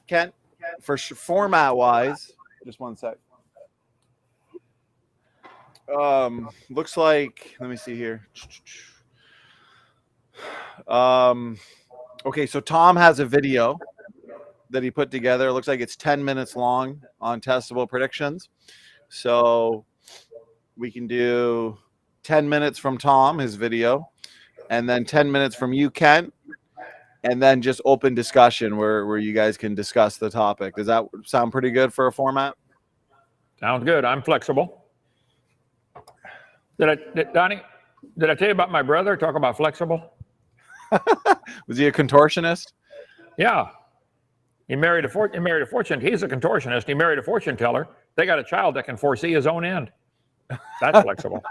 Kent, for format wise, just one sec. Looks like, let me see here. Okay, so Tom has a video that he put together. It looks like it's 10 minutes long on Testable predictions. So we can do 10 minutes from Tom, his video, and then 10 minutes from you, Kent, and then just open discussion where you guys can discuss the topic. Does that sound pretty good for a format? Sounds good. I'm flexible. Donnie, did I tell you about my brother? Talk about flexible. Was he a contortionist? Yeah. He married a fortune. He's a contortionist. He married a fortune teller. They got a child that can foresee his own end. That's flexible.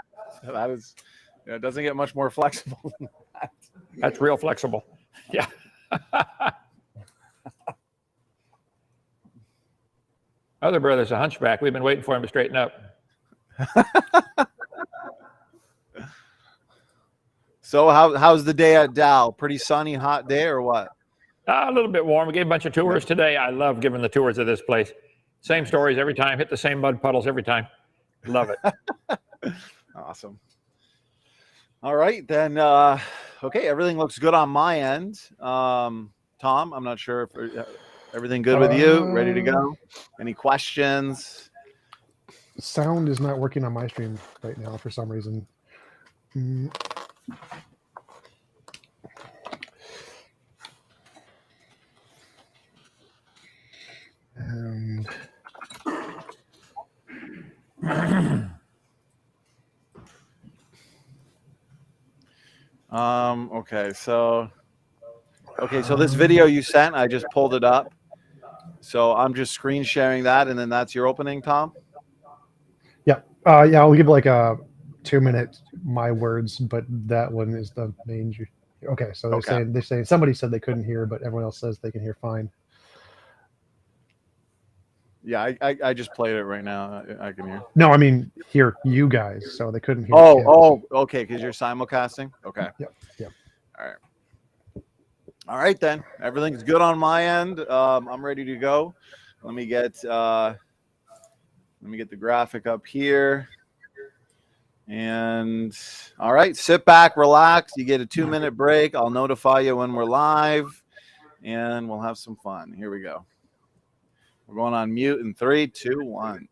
That is, it doesn't get much more flexible than that. That's real flexible. Yeah. Other brother's a hunchback. We've been waiting for him to straighten up. So how's the day at Dow? Pretty sunny, hot day or what? A little bit warm. We gave a bunch of tours today. I love giving the tours of this place. Same stories every time. Hit the same mud puddles every time. Love it. Awesome. All right, then. Okay, everything looks good on my end. Tom, I'm not sure if everything good with you. Ready to go? Any questions? Sound is not working on my stream right now for some reason. And okay, so this video you sent, I just pulled it up. So I'm just screen sharing that, and then that's your opening, Tom? yeah. Yeah, I'll give like a 2-minute my words, but that one is the main. Okay, so they're saying somebody said they couldn't hear, but everyone else says they can hear fine. Yeah, I just played it right now. I can hear. No, I mean hear you guys, so they couldn't hear. Okay, because you're simulcasting. Okay. Yep. All right then. Everything's good on my end. I'm ready to go. Let me get the graphic up here. And all right, sit back, relax. You get a 2-minute break. I'll notify you when we're live, and we'll have some fun. Here we go. We're going on mute in 3, 2, 1.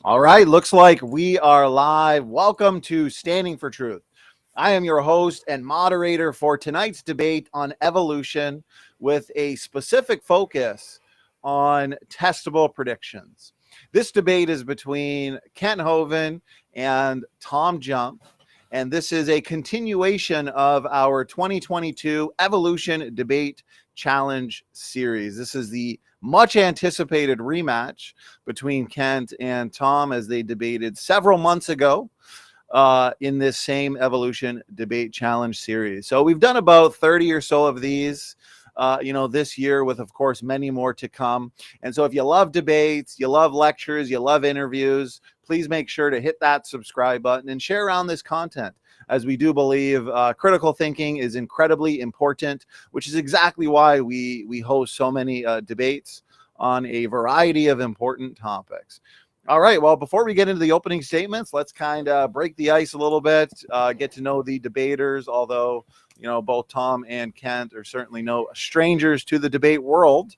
All right, looks like we are live. Welcome to Standing for Truth. I am your host and moderator for tonight's debate on evolution with a specific focus on testable predictions. This debate is between Kent Hovind and TJump, and this is a continuation of our 2022 Evolution Debate Challenge series. This is the much anticipated rematch between Kent and Tom as they debated several months ago in this same Evolution Debate Challenge series. So we've done about 30 or so of these, this year, with, of course, many more to come. And so if you love debates, you love lectures, you love interviews, please make sure to hit that subscribe button and share around this content, as we do believe critical thinking is incredibly important, which is exactly why we host so many debates on a variety of important topics. All right, well, before we get into the opening statements, let's kind of break the ice a little bit, get to know the debaters, although, both Tom and Kent are certainly no strangers to the debate world.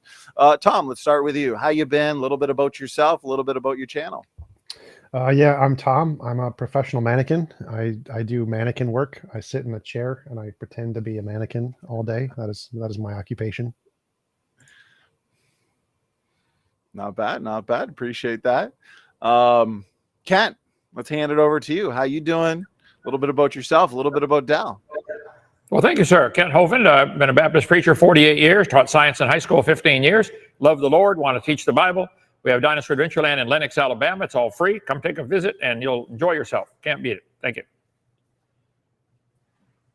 Tom, let's start with you. How you been? A little bit about yourself, a little bit about your channel. I'm Tom. I'm a professional mannequin. I do mannequin work. I sit in a chair and I pretend to be a mannequin all day. That is my occupation. Not bad, not bad. Appreciate that. Kent, let's hand it over to you. How you doing? A little bit about yourself, a little bit about Dal. Well, thank you, sir. Kent Hovind. I've been a Baptist preacher 48 years, taught science in high school 15 years, love the Lord, want to teach the Bible. We have Dinosaur Adventureland in Lenox, Alabama. It's all free. Come take a visit and you'll enjoy yourself. Can't beat it. Thank you.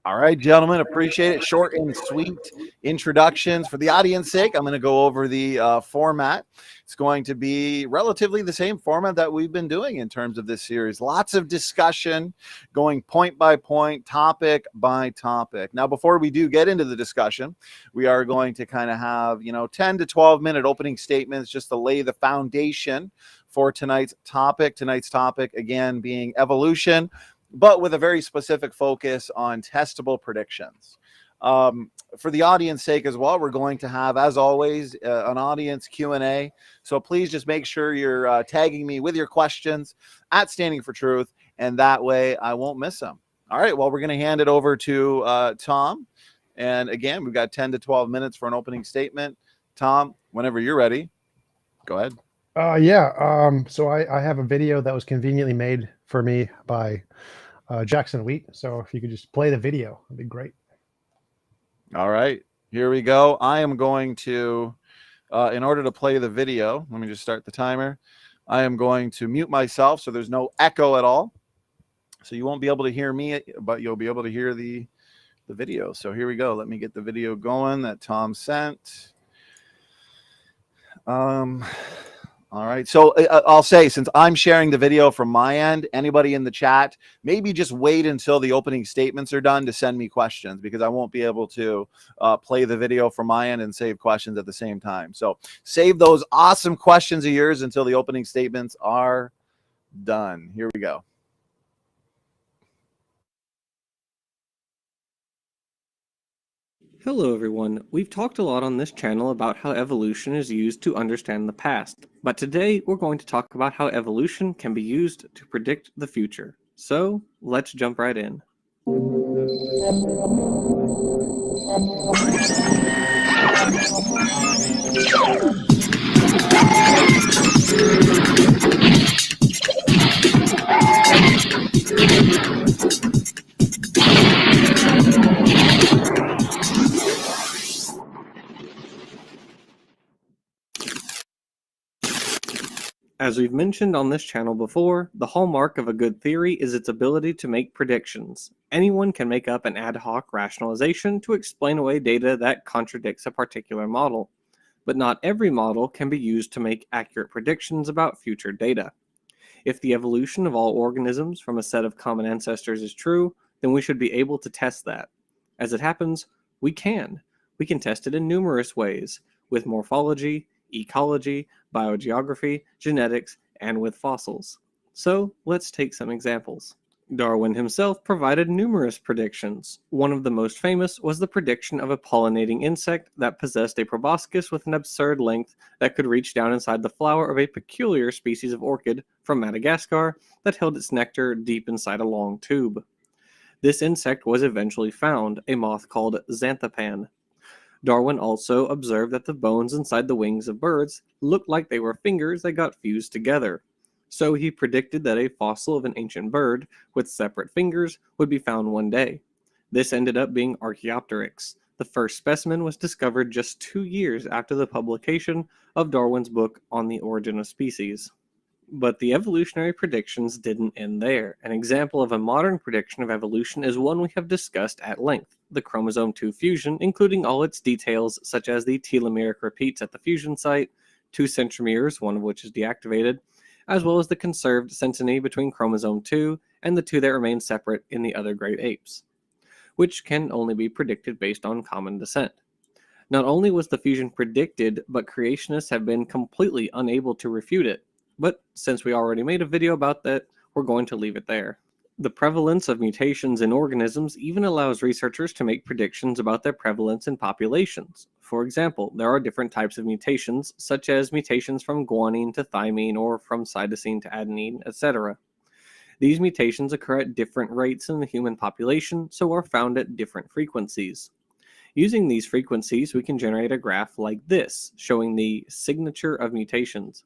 All right, gentlemen, appreciate it. Short and sweet introductions. For the audience sake, I'm going to go over the format. It's going to be relatively the same format that we've been doing in terms of this series. Lots of discussion, going point by point, topic by topic. Now, before we do get into the discussion, we are going to kind of have, 10 to 12 minute opening statements just to lay the foundation for tonight's topic. Tonight's topic, again, being evolution, but with a very specific focus on testable predictions. For the audience sake as well, we're going to have, as always, an audience Q&A. So please just make sure you're tagging me with your questions at Standing for Truth, and that way I won't miss them. All right, well, we're going to hand it over to Tom. And again, we've got 10 to 12 minutes for an opening statement. Tom, whenever you're ready, go ahead. So I have a video that was conveniently made for me by Jackson Wheat. So if you could just play the video, that'd be great. All right, here we go. I am going to, in order to play the video, let me just start the timer. I am going to mute myself so there's no echo at all. So you won't be able to hear me, but you'll be able to hear the video. So here we go. Let me get the video going that Tom sent. All right. So I'll say, since I'm sharing the video from my end, anybody in the chat, maybe just wait until the opening statements are done to send me questions, because I won't be able to play the video from my end and save questions at the same time. So save those awesome questions of yours until the opening statements are done. Here we go. Hello everyone, we've talked a lot on this channel about how evolution is used to understand the past, but today we're going to talk about how evolution can be used to predict the future. So, let's jump right in. As we've mentioned on this channel before, the hallmark of a good theory is its ability to make predictions. Anyone can make up an ad hoc rationalization to explain away data that contradicts a particular model, but not every model can be used to make accurate predictions about future data. If the evolution of all organisms from a set of common ancestors is true, then we should be able to test that. As it happens, we can. We can test it in numerous ways, with morphology, ecology, biogeography, genetics, and with fossils. So let's take some examples. Darwin himself provided numerous predictions. One of the most famous was the prediction of a pollinating insect that possessed a proboscis with an absurd length that could reach down inside the flower of a peculiar species of orchid from Madagascar that held its nectar deep inside a long tube. This insect was eventually found, a moth called xanthopan. Darwin also observed that the bones inside the wings of birds looked like they were fingers that got fused together. So he predicted that a fossil of an ancient bird with separate fingers would be found one day. This ended up being Archaeopteryx. The first specimen was discovered just 2 years after the publication of Darwin's book On the Origin of Species. But the evolutionary predictions didn't end there. An example of a modern prediction of evolution is one we have discussed at length, the chromosome 2 fusion, including all its details such as the telomeric repeats at the fusion site, 2 centromeres, one of which is deactivated, as well as the conserved synteny between chromosome 2 and the 2 that remain separate in the other great apes, which can only be predicted based on common descent. Not only was the fusion predicted, but creationists have been completely unable to refute it. But since we already made a video about that, we're going to leave it there. The prevalence of mutations in organisms even allows researchers to make predictions about their prevalence in populations. For example, there are different types of mutations, such as mutations from guanine to thymine or from cytosine to adenine, etc. These mutations occur at different rates in the human population, so are found at different frequencies. Using these frequencies, we can generate a graph like this, showing the signature of mutations.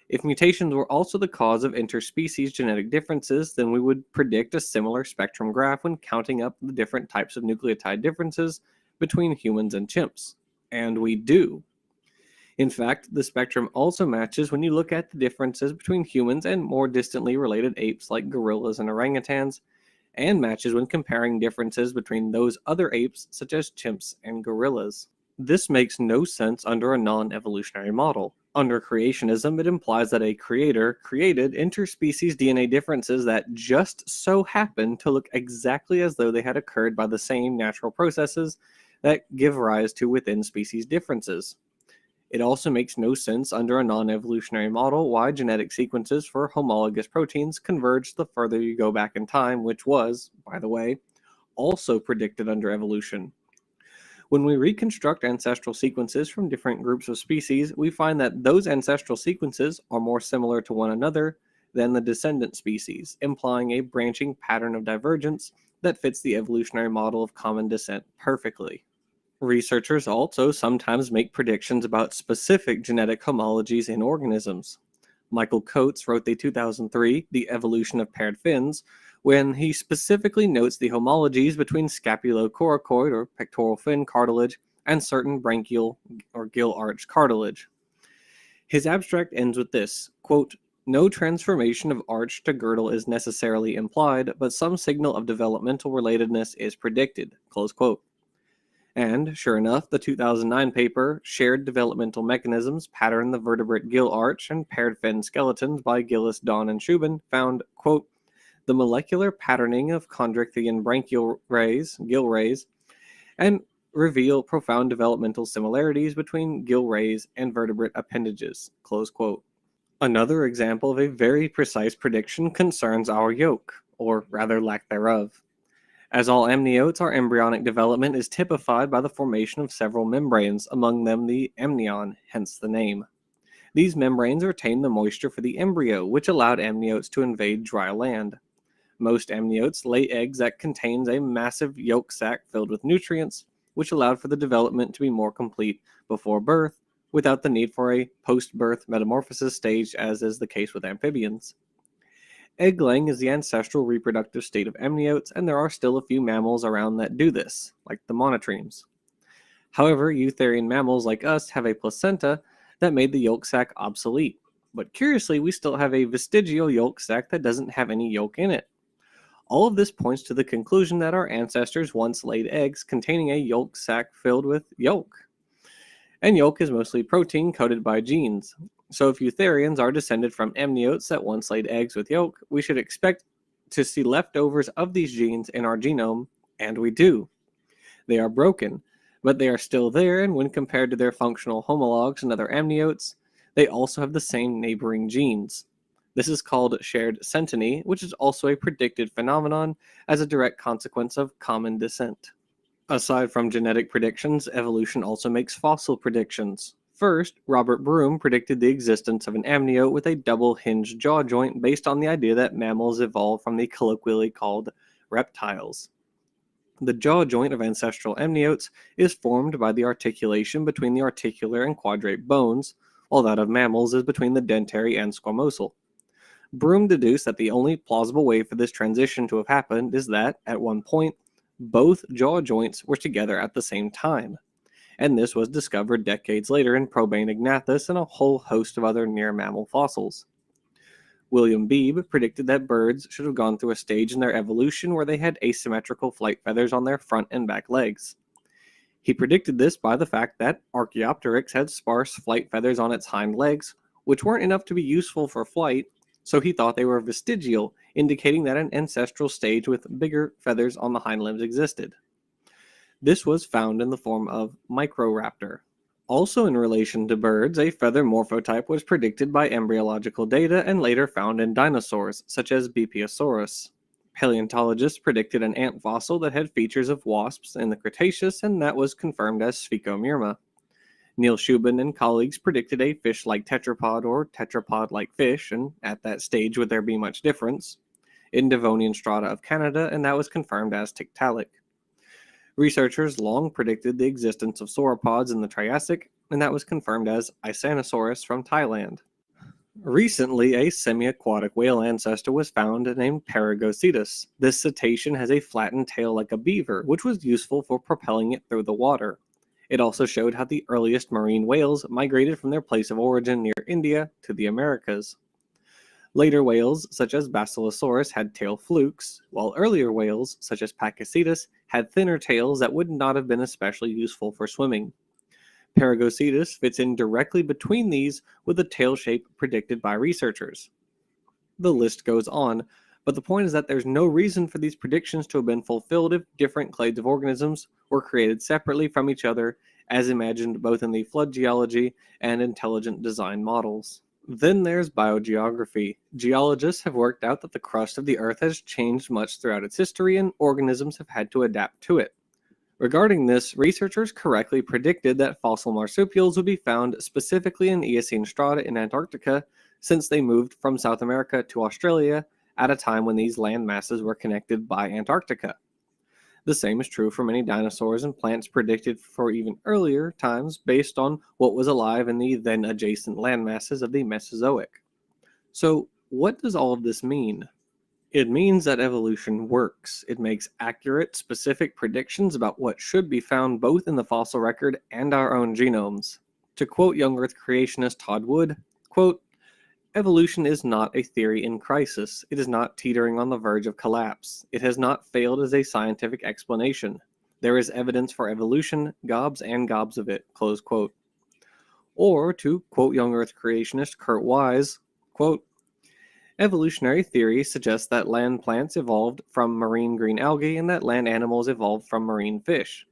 If mutations were also the cause of interspecies genetic differences, then we would predict a similar spectrum graph when counting up the different types of nucleotide differences between humans and chimps. And we do. In fact, the spectrum also matches when you look at the differences between humans and more distantly related apes like gorillas and orangutans, and matches when comparing differences between those other apes such as chimps and gorillas. This makes no sense under a non-evolutionary model. Under creationism, it implies that a creator created interspecies DNA differences that just so happen to look exactly as though they had occurred by the same natural processes that give rise to within-species differences. It also makes no sense under a non-evolutionary model why genetic sequences for homologous proteins converge the further you go back in time, which was, by the way, also predicted under evolution. When we reconstruct ancestral sequences from different groups of species, we find that those ancestral sequences are more similar to one another than the descendant species, implying a branching pattern of divergence that fits the evolutionary model of common descent perfectly. Researchers also sometimes make predictions about specific genetic homologies in organisms. Michael Coates wrote the 2003 The Evolution of Paired Fins, when he specifically notes the homologies between scapulocoracoid or pectoral fin cartilage and certain branchial or gill arch cartilage. His abstract ends with this, quote, "No transformation of arch to girdle is necessarily implied, but some signal of developmental relatedness is predicted," close quote. And, sure enough, the 2009 paper, Shared Developmental Mechanisms Pattern the Vertebrate Gill Arch and Paired Fin Skeletons by Gillis, Dawn, and Shubin, found, quote, "The molecular patterning of chondrichthyan branchial rays, gill rays, and reveal profound developmental similarities between gill rays and vertebrate appendages," close quote. Another example of a very precise prediction concerns our yolk, or rather lack thereof. As all amniotes, our embryonic development is typified by the formation of several membranes, among them the amnion, hence the name. These membranes retain the moisture for the embryo, which allowed amniotes to invade dry land. Most amniotes lay eggs that contains a massive yolk sac filled with nutrients, which allowed for the development to be more complete before birth, without the need for a post-birth metamorphosis stage, as is the case with amphibians. Egg-laying is the ancestral reproductive state of amniotes, and there are still a few mammals around that do this, like the monotremes. However, eutherian mammals like us have a placenta that made the yolk sac obsolete. But curiously, we still have a vestigial yolk sac that doesn't have any yolk in it. All of this points to the conclusion that our ancestors once laid eggs containing a yolk sac filled with yolk. And yolk is mostly protein coated by genes. So if eutherians are descended from amniotes that once laid eggs with yolk, we should expect to see leftovers of these genes in our genome, and we do. They are broken, but they are still there, and when compared to their functional homologs and other amniotes, they also have the same neighboring genes. This is called shared synteny, which is also a predicted phenomenon as a direct consequence of common descent. Aside from genetic predictions, evolution also makes fossil predictions. First, Robert Broom predicted the existence of an amniote with a double-hinged jaw joint based on the idea that mammals evolved from the colloquially called reptiles. The jaw joint of ancestral amniotes is formed by the articulation between the articular and quadrate bones, while that of mammals is between the dentary and squamosal. Broom deduced that the only plausible way for this transition to have happened is that, at one point, both jaw joints were together at the same time, and this was discovered decades later in Proboscis and a whole host of other near mammal fossils. William Beebe predicted that birds should have gone through a stage in their evolution where they had asymmetrical flight feathers on their front and back legs. He predicted this by the fact that Archaeopteryx had sparse flight feathers on its hind legs, which weren't enough to be useful for flight, so he thought they were vestigial, indicating that an ancestral stage with bigger feathers on the hind limbs existed. This was found in the form of Microraptor. Also in relation to birds, a feather morphotype was predicted by embryological data and later found in dinosaurs, such as Bipiosaurus. Paleontologists predicted an ant fossil that had features of wasps in the Cretaceous, and that was confirmed as Sphecomyrma. Neil Shubin and colleagues predicted a fish-like tetrapod or tetrapod-like fish, and at that stage would there be much difference, in Devonian strata of Canada, and that was confirmed as Tiktaalik. Researchers long predicted the existence of sauropods in the Triassic, and that was confirmed as Isanosaurus from Thailand. Recently, a semi-aquatic whale ancestor was found named Paragocetus. This cetacean has a flattened tail like a beaver, which was useful for propelling it through the water. It also showed how the earliest marine whales migrated from their place of origin near India to the Americas. Later whales, such as Basilosaurus, had tail flukes, while earlier whales, such as Pakicetus, had thinner tails that would not have been especially useful for swimming. Paragocetus fits in directly between these with the tail shape predicted by researchers. The list goes on, but the point is that there's no reason for these predictions to have been fulfilled if different clades of organisms were created separately from each other, as imagined both in the flood geology and intelligent design models. Then there's biogeography. Geologists have worked out that the crust of the Earth has changed much throughout its history, and organisms have had to adapt to it. Regarding this, researchers correctly predicted that fossil marsupials would be found specifically in Eocene strata in Antarctica, since they moved from South America to Australia at a time when these land masses were connected by Antarctica. The same is true for many dinosaurs and plants predicted for even earlier times based on what was alive in the then adjacent land masses of the Mesozoic. So, what does all of this mean? It means that evolution works. It makes accurate, specific predictions about what should be found both in the fossil record and our own genomes. To quote young Earth creationist Todd Wood, quote, "Evolution is not a theory in crisis. It is not teetering on the verge of collapse. It has not failed as a scientific explanation. There is evidence for evolution, gobs and gobs of it," close quote. Or, to quote young Earth creationist Kurt Wise, quote, "Evolutionary theory suggests that land plants evolved from marine green algae and that land animals evolved from marine fish.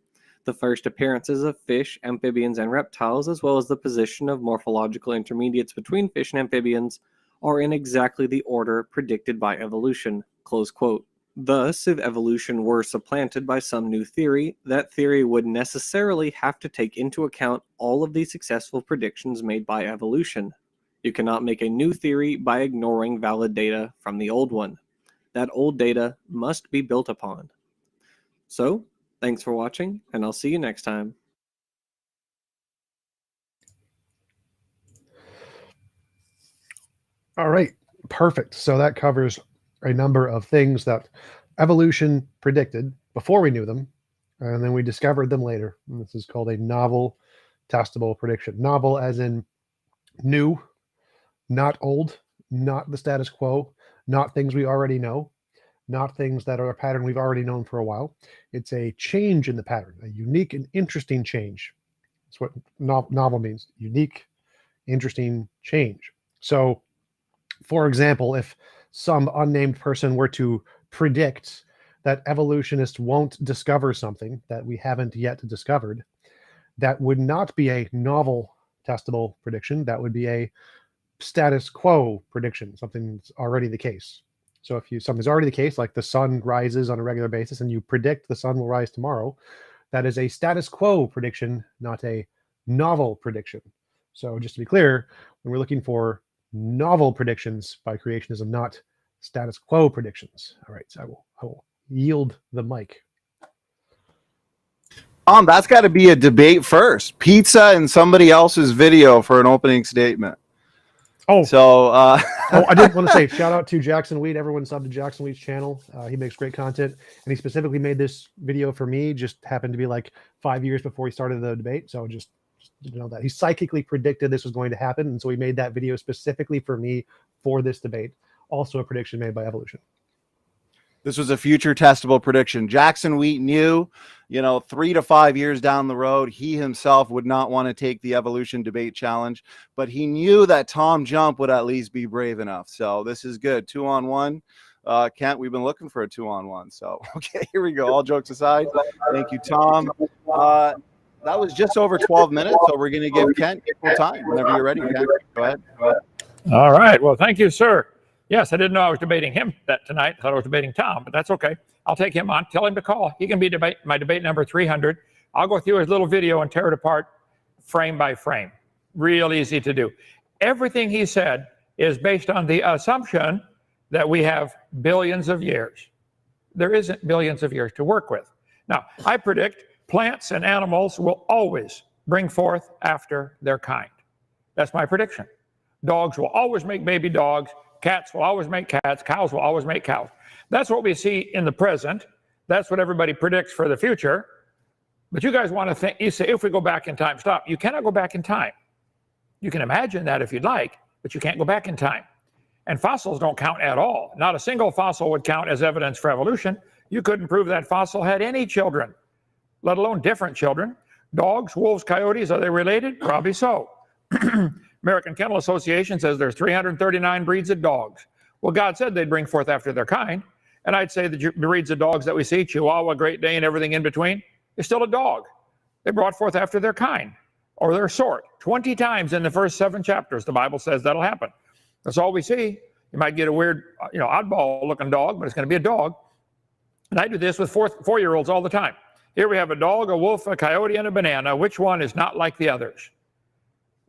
The first appearances of fish, amphibians, and reptiles, as well as the position of morphological intermediates between fish and amphibians, are in exactly the order predicted by evolution," close quote. Thus, if evolution were supplanted by some new theory, that theory would necessarily have to take into account all of the successful predictions made by evolution. You cannot make a new theory by ignoring valid data from the old one. That old data must be built upon. So, thanks for watching, and I'll see you next time. All right, perfect. So that covers a number of things that evolution predicted before we knew them, and then we discovered them later. And this is called a novel testable prediction. Novel as in new, not old, not the status quo, not things we already know, not things that are a pattern we've already known for a while. It's a change in the pattern, a unique and interesting change. That's what novel means, unique, interesting change. So, for example, if some unnamed person were to predict that evolutionists won't discover something that we haven't yet discovered, that would not be a novel testable prediction. That would be a status quo prediction, something's already the case. So if something's already the case, like the sun rises on a regular basis and you predict the sun will rise tomorrow, that is a status quo prediction, not a novel prediction. So just to be clear, when we're looking for novel predictions by creationism, not status quo predictions. All right, so I will yield the mic. That's got to be a debate first. Pizza and somebody else's video for an opening statement. Oh, so I did want to say shout out to Jackson Wheat. Everyone sub to Jackson Wheat's channel. He makes great content, and he specifically made this video for me. Just happened to be like 5 years before he started the debate, so just know that he psychically predicted this was going to happen, and so he made that video specifically for me for this debate. Also, a prediction made by Evolution. This was a future testable prediction. Jackson Wheat knew, 3 to 5 years down the road, he himself would not want to take the evolution debate challenge, but he knew that TJump would at least be brave enough. So this is good. 2-on-1. Kent, we've been looking for a 2-on-1. So, okay, here we go. All jokes aside. Thank you, Tom. That was just over 12 minutes, so we're going to give Kent equal time. Whenever you're ready, Kent, go ahead. All right. Well, thank you, sir. Yes, I didn't know I was debating him tonight. I thought I was debating Tom, but that's okay. I'll take him on. Tell him to call. He can be my debate number 300. I'll go through his little video and tear it apart frame by frame. Real easy to do. Everything he said is based on the assumption that we have billions of years. There isn't billions of years to work with. Now, I predict plants and animals will always bring forth after their kind. That's my prediction. Dogs will always make baby dogs. Cats will always make cats. Cows will always make cows. That's what we see in the present. That's what everybody predicts for the future. But you guys want to think, you say, if we go back in time, stop. You cannot go back in time. You can imagine that if you'd like, but you can't go back in time. And fossils don't count at all. Not a single fossil would count as evidence for evolution. You couldn't prove that fossil had any children, let alone different children. Dogs, wolves, coyotes, are they related? Probably so. American Kennel Association says there's 339 breeds of dogs. Well, God said they'd bring forth after their kind. And I'd say the breeds of dogs that we see, Chihuahua, Great Dane, everything in between, is still a dog. They brought forth after their kind or their sort. 20 times in the first 7 chapters, the Bible says that'll happen. That's all we see. You might get a weird, oddball looking dog, but it's going to be a dog. And I do this with 4-year-olds all the time. Here we have a dog, a wolf, a coyote, and a banana. Which one is not like the others?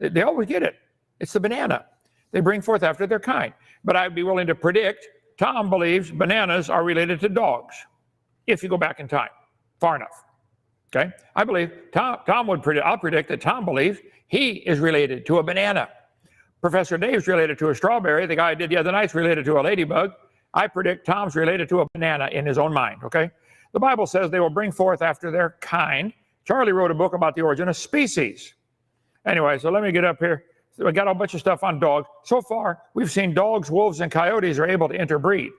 They always get it. It's the banana. They bring forth after their kind. But I'd be willing to predict, Tom believes bananas are related to dogs, if you go back in time, far enough. Okay? I believe Tom would predict, I'll predict that Tom believes he is related to a banana. Professor Dave's related to a strawberry. The guy I did the other night's related to a ladybug. I predict Tom's related to a banana in his own mind, okay? The Bible says they will bring forth after their kind. Charlie wrote a book about the origin of species. Anyway, so let me get up here. We got a bunch of stuff on dogs. So far, we've seen dogs, wolves, and coyotes are able to interbreed.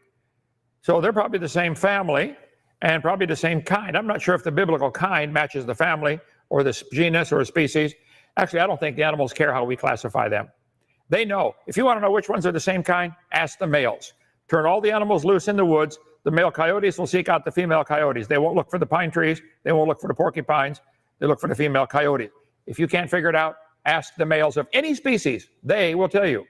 So they're probably the same family and probably the same kind. I'm not sure if the biblical kind matches the family or the genus or the species. Actually, I don't think the animals care how we classify them. They know. If you want to know which ones are the same kind, ask the males. Turn all the animals loose in the woods. The male coyotes will seek out the female coyotes. They won't look for the pine trees. They won't look for the porcupines. They look for the female coyote. If you can't figure it out, ask the males of any species. They will tell you.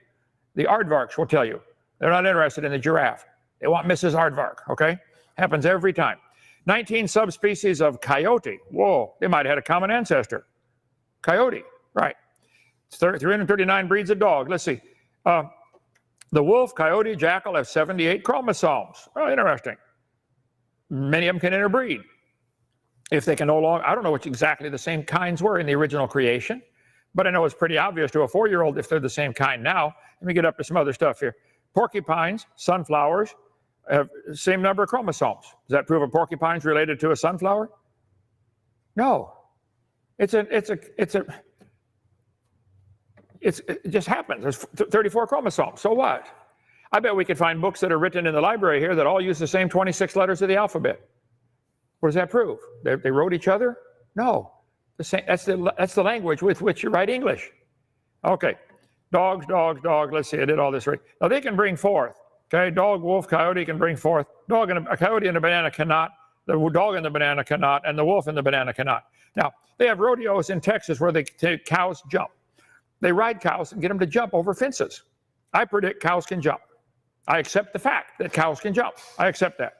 The aardvarks will tell you. They're not interested in the giraffe. They want Mrs. Aardvark, okay? Happens every time. 19 subspecies of coyote. Whoa, they might have had a common ancestor. Coyote, right. 339 breeds of dog. Let's see. The wolf, coyote, jackal have 78 chromosomes. Oh, interesting. Many of them can interbreed. If they can no longer, I don't know which exactly the same kinds were in the original creation, but I know it's pretty obvious to a 4-year-old if they're the same kind now. Let me get up to some other stuff here. Porcupines, sunflowers have the same number of chromosomes. Does that prove a porcupine's related to a sunflower? No. It just happens. There's 34 chromosomes. So what? I bet we could find books that are written in the library here that all use the same 26 letters of the alphabet. What does that prove? They wrote each other? No. That's the language with which you write English. Okay. Dogs. Let's see. I did all this right. Now they can bring forth. Okay. Dog, wolf, coyote can bring forth. A coyote and a banana cannot. The dog and the banana cannot. And the wolf and the banana cannot. Now, they have rodeos in Texas where they take cows jump. They ride cows and get them to jump over fences. I predict cows can jump. I accept the fact that cows can jump. I accept that.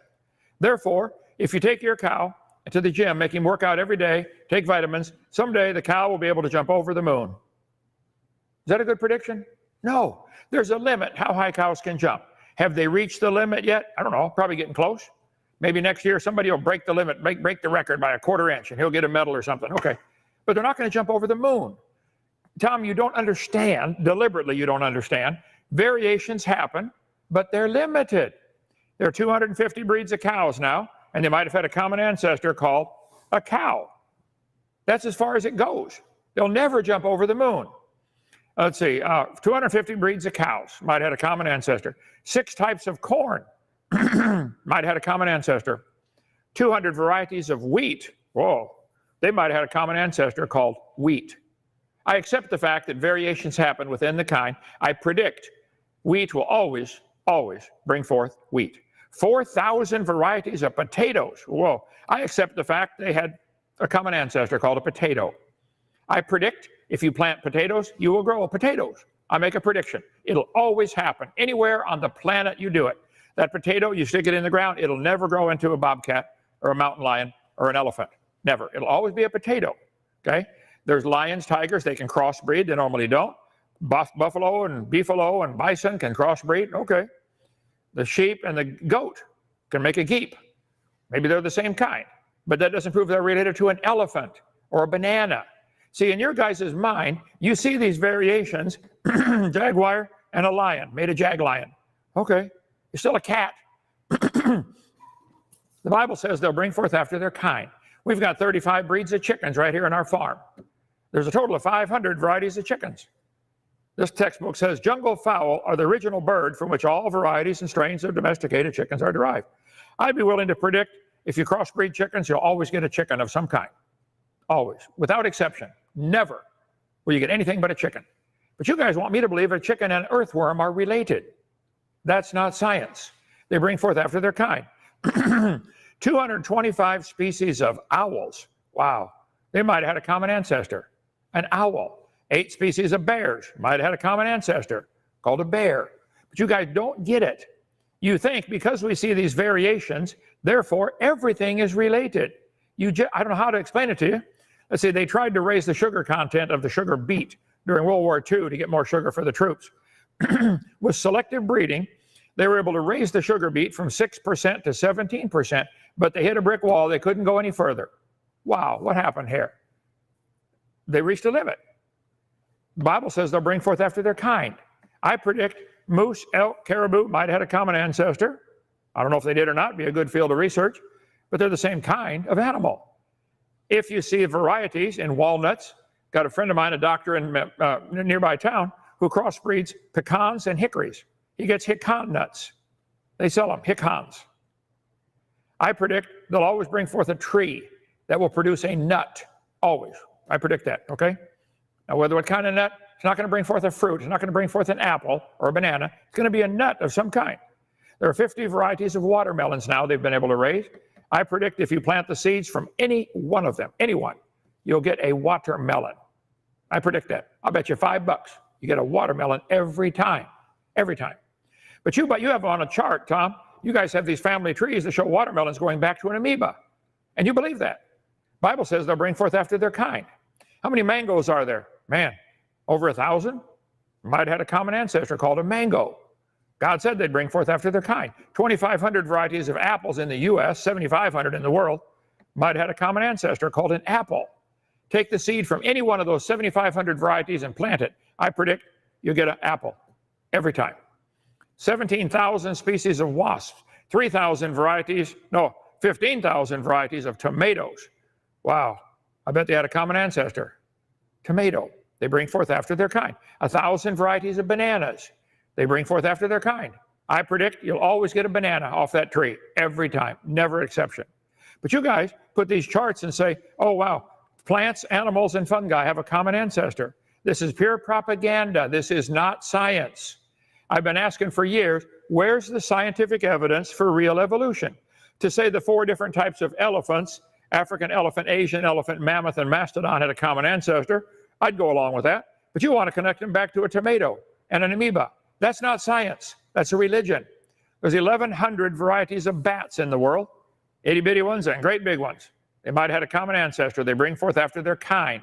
Therefore, if you take your cow to the gym, make him work out every day, take vitamins, someday the cow will be able to jump over the moon. Is that a good prediction? No. There's a limit how high cows can jump. Have they reached the limit yet? I don't know. Probably getting close. Maybe next year somebody will break the limit, break the record by a quarter inch, and he'll get a medal or something. Okay. But they're not going to jump over the moon. Tom, you don't understand. Deliberately, you don't understand. Variations happen, but they're limited. There are 250 breeds of cows now, and they might have had a common ancestor called a cow. That's as far as it goes. They'll never jump over the moon. Let's see, 250 breeds of cows might have had a common ancestor. 6 types of corn might have had a common ancestor. 200 varieties of wheat, whoa, they might have had a common ancestor called wheat. I accept the fact that variations happen within the kind. I predict wheat will always bring forth wheat. 4,000 varieties of potatoes, whoa. I accept the fact they had a common ancestor called a potato. I predict if you plant potatoes, you will grow potatoes. I make a prediction. It'll always happen. Anywhere on the planet you do it. That potato, you stick it in the ground, it'll never grow into a bobcat or a mountain lion or an elephant. Never. It'll always be a potato. Okay? There's lions, tigers, they can crossbreed. They normally don't. Buffalo and beefalo and bison can crossbreed. Okay. The sheep and the goat can make a geep. Maybe they're the same kind. But that doesn't prove they're related to an elephant or a banana. See, in your guys' mind, you see these variations, jaguar and a lion, made a jag lion. Okay, you're still a cat. The Bible says they'll bring forth after their kind. We've got 35 breeds of chickens right here on our farm. There's a total of 500 varieties of chickens. This textbook says jungle fowl are the original bird from which all varieties and strains of domesticated chickens are derived. I'd be willing to predict if you crossbreed chickens, you'll always get a chicken of some kind. Always, without exception. Never will you get anything but a chicken. But you guys want me to believe a chicken and an earthworm are related. That's not science. They bring forth after their kind. 225 species of owls. Wow. They might have had a common ancestor, an owl. 8 species of bears might have had a common ancestor called a bear. But you guys don't get it. You think because we see these variations, therefore everything is related. I don't know how to explain it to you. Let's see, they tried to raise the sugar content of the sugar beet during World War II to get more sugar for the troops. With selective breeding, they were able to raise the sugar beet from 6% to 17%, but they hit a brick wall. They couldn't go any further. Wow, what happened here? They reached a limit. The Bible says they'll bring forth after their kind. I predict moose, elk, caribou might have had a common ancestor. I don't know if they did or not. It'd be a good field of research, but they're the same kind of animal. If you see varieties in walnuts, got a friend of mine, a doctor in nearby town, who crossbreeds pecans and hickories. He gets hickon nuts. They sell them, hickons. I predict they'll always bring forth a tree that will produce a nut. Always. I predict that, okay? Now, what kind of nut? It's not going to bring forth a fruit. It's not going to bring forth an apple or a banana. It's going to be a nut of some kind. There are 50 varieties of watermelons now they've been able to raise. I predict if you plant the seeds from any one of them, anyone, you'll get a watermelon. I predict that. I'll bet you $5. You get a watermelon every time. Every time. But you have on a chart, Tom, you guys have these family trees that show watermelons going back to an amoeba. And you believe that. Bible says they'll bring forth after their kind. How many mangoes are there? Man, over 1,000? Might have had a common ancestor called a mango. God said they'd bring forth after their kind. 2,500 varieties of apples in the U.S., 7,500 in the world, might have had a common ancestor called an apple. Take the seed from any one of those 7,500 varieties and plant it. I predict you'll get an apple every time. 17,000 species of wasps, 15,000 varieties of tomatoes. Wow, I bet they had a common ancestor. Tomato, they bring forth after their kind. 1,000 varieties of bananas. They bring forth after their kind. I predict you'll always get a banana off that tree every time, never exception. But you guys put these charts and say, oh, wow, plants, animals, and fungi have a common ancestor. This is pure propaganda. This is not science. I've been asking for years, where's the scientific evidence for real evolution? To say the 4 different types of elephants, African elephant, Asian elephant, mammoth, and mastodon had a common ancestor, I'd go along with that. But you want to connect them back to a tomato and an amoeba. That's not science. That's a religion. There's 1,100 varieties of bats in the world, itty-bitty ones and great big ones. They might have had a common ancestor. They bring forth after their kind.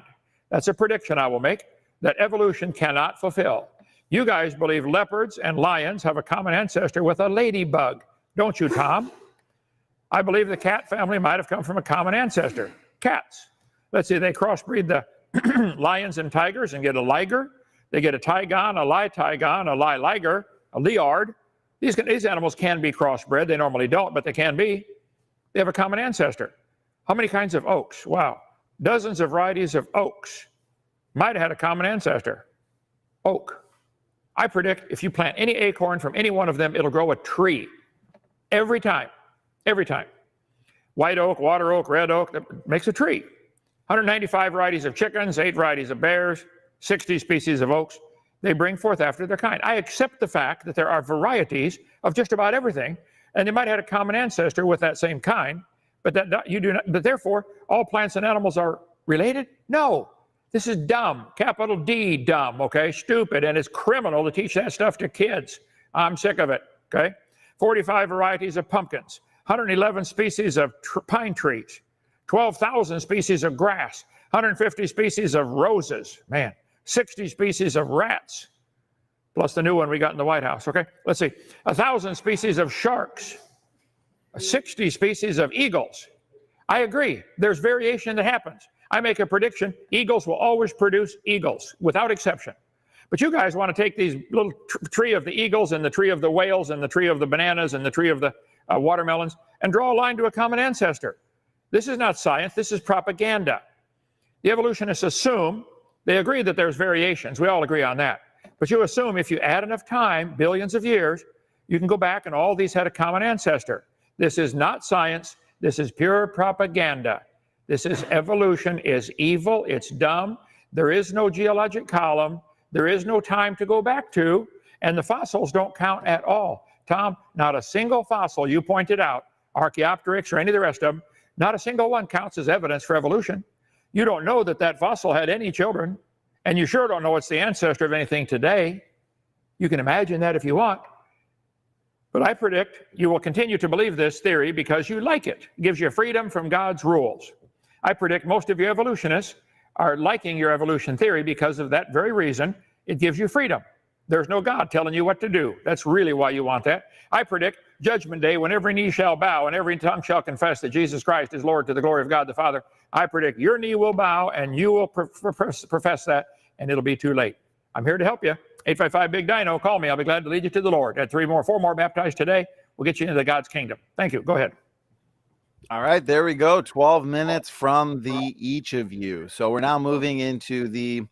That's a prediction I will make that evolution cannot fulfill. You guys believe leopards and lions have a common ancestor with a ladybug, don't you, Tom? I believe the cat family might have come from a common ancestor. Cats. Let's see, they crossbreed the lions and tigers and get a liger. They get a tigon, a lie-tigon, a lie-liger, a liard. These animals can be crossbred. They normally don't, but they can be. They have a common ancestor. How many kinds of oaks? Wow. Dozens of varieties of oaks might have had a common ancestor. Oak. I predict if you plant any acorn from any one of them, it'll grow a tree. Every time. Every time. White oak, water oak, red oak, that makes a tree. 195 varieties of chickens, 8 varieties of bears, 60 species of oaks. They bring forth after their kind. I accept the fact that there are varieties of just about everything, and they might have had a common ancestor with that same kind, but but therefore all plants and animals are related? No. This is dumb, capital D dumb, okay? Stupid, and it's criminal to teach that stuff to kids. I'm sick of it, okay? 45 varieties of pumpkins, 111 species of pine trees, 12,000 species of grass, 150 species of roses, man, 60 species of rats, plus the new one we got in the White House, okay? Let's see, 1,000 species of sharks, 60 species of eagles. I agree, there's variation that happens. I make a prediction, eagles will always produce eagles, without exception. But you guys want to take these little tree of the eagles and the tree of the whales and the tree of the bananas and the tree of the watermelons and draw a line to a common ancestor. This is not science, this is propaganda. The evolutionists assume, they agree that there's variations, we all agree on that. But you assume if you add enough time, billions of years, you can go back and all these had a common ancestor. This is not science, this is pure propaganda. This is evolution is evil, it's dumb. There is no geologic column. There is no time to go back to, and the fossils don't count at all. Tom, not a single fossil you pointed out, Archaeopteryx or any of the rest of them, not a single one counts as evidence for evolution. You don't know that that fossil had any children, and you sure don't know it's the ancestor of anything today. You can imagine that if you want. But I predict you will continue to believe this theory because you like it. It gives you freedom from God's rules. I predict most of you evolutionists are liking your evolution theory because of that very reason. It gives you freedom. There's no God telling you what to do. That's really why you want that. I predict Judgment Day, when every knee shall bow and every tongue shall confess that Jesus Christ is Lord to the glory of God the Father. I predict your knee will bow and you will profess that, and it'll be too late. I'm here to help you. 855-BIG-DINO. Call me. I'll be glad to lead you to the Lord. At 4 more baptized today. We'll get you into God's kingdom. Thank you. Go ahead. All right, there we go. 12 minutes from each of you. So we're now moving into the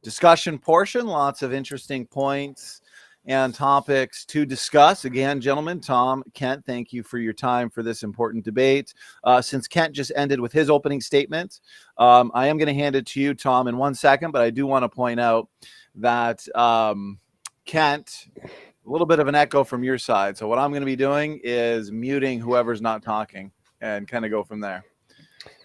discussion portion. Lots of interesting points and topics to discuss. Again, gentlemen, Tom, Kent, thank you for your time for this important debate. Since Kent just ended with his opening statement, I am going to hand it to you, Tom, in 1 second, but I do want to point out that Kent, a little bit of an echo from your side. So what I'm going to be doing is muting whoever's not talking and kind of go from there.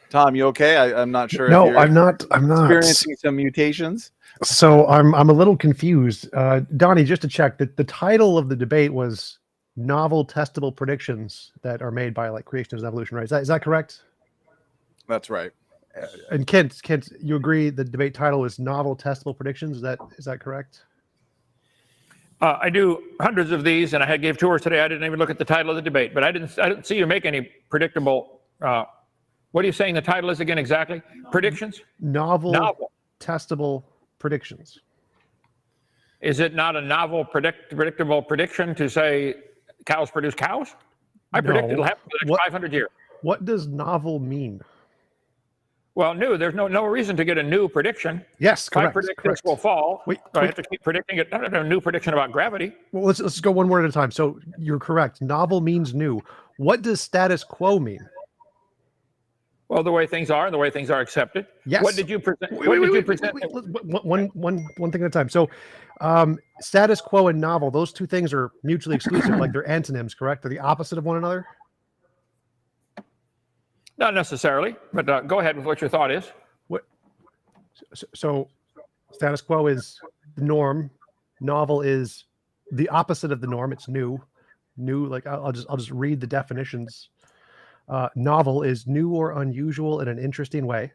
Tom, you okay? I'm not sure. No, if you're I'm not experiencing some mutations. So I'm a little confused. Donnie, just to check, that the title of the debate was Novel Testable Predictions that are made by like Creationism and Evolution, right? Is that correct? That's right. And Kent, you agree the debate title is Novel Testable Predictions? Is that correct? I do hundreds of these, and I gave tours today. I didn't even look at the title of the debate, but I didn't see you make any predictable. What are you saying the title is again exactly? Predictions? Novel. Testable Predictions. Is it not a novel predictable prediction to say cows produce cows? I predict it'll happen for the next 500 years. What does novel mean? Well, new. There's no reason to get a new prediction. Yes, correct. If I predict this will fall, Wait, I have to keep predicting it. Not a new prediction about gravity. Well, let's go one word at a time. So you're correct. Novel means new. What does status quo mean? Well, the way things are and the way things are accepted. Yes. What did you present? One thing at a time. So status quo and novel, those two things are mutually exclusive, like they're antonyms, correct? They're the opposite of one another? Not necessarily, but go ahead with what your thought is. So status quo is the norm. Novel is the opposite of the norm. It's new. Like I'll just read the definitions. Novel is new or unusual in an interesting way.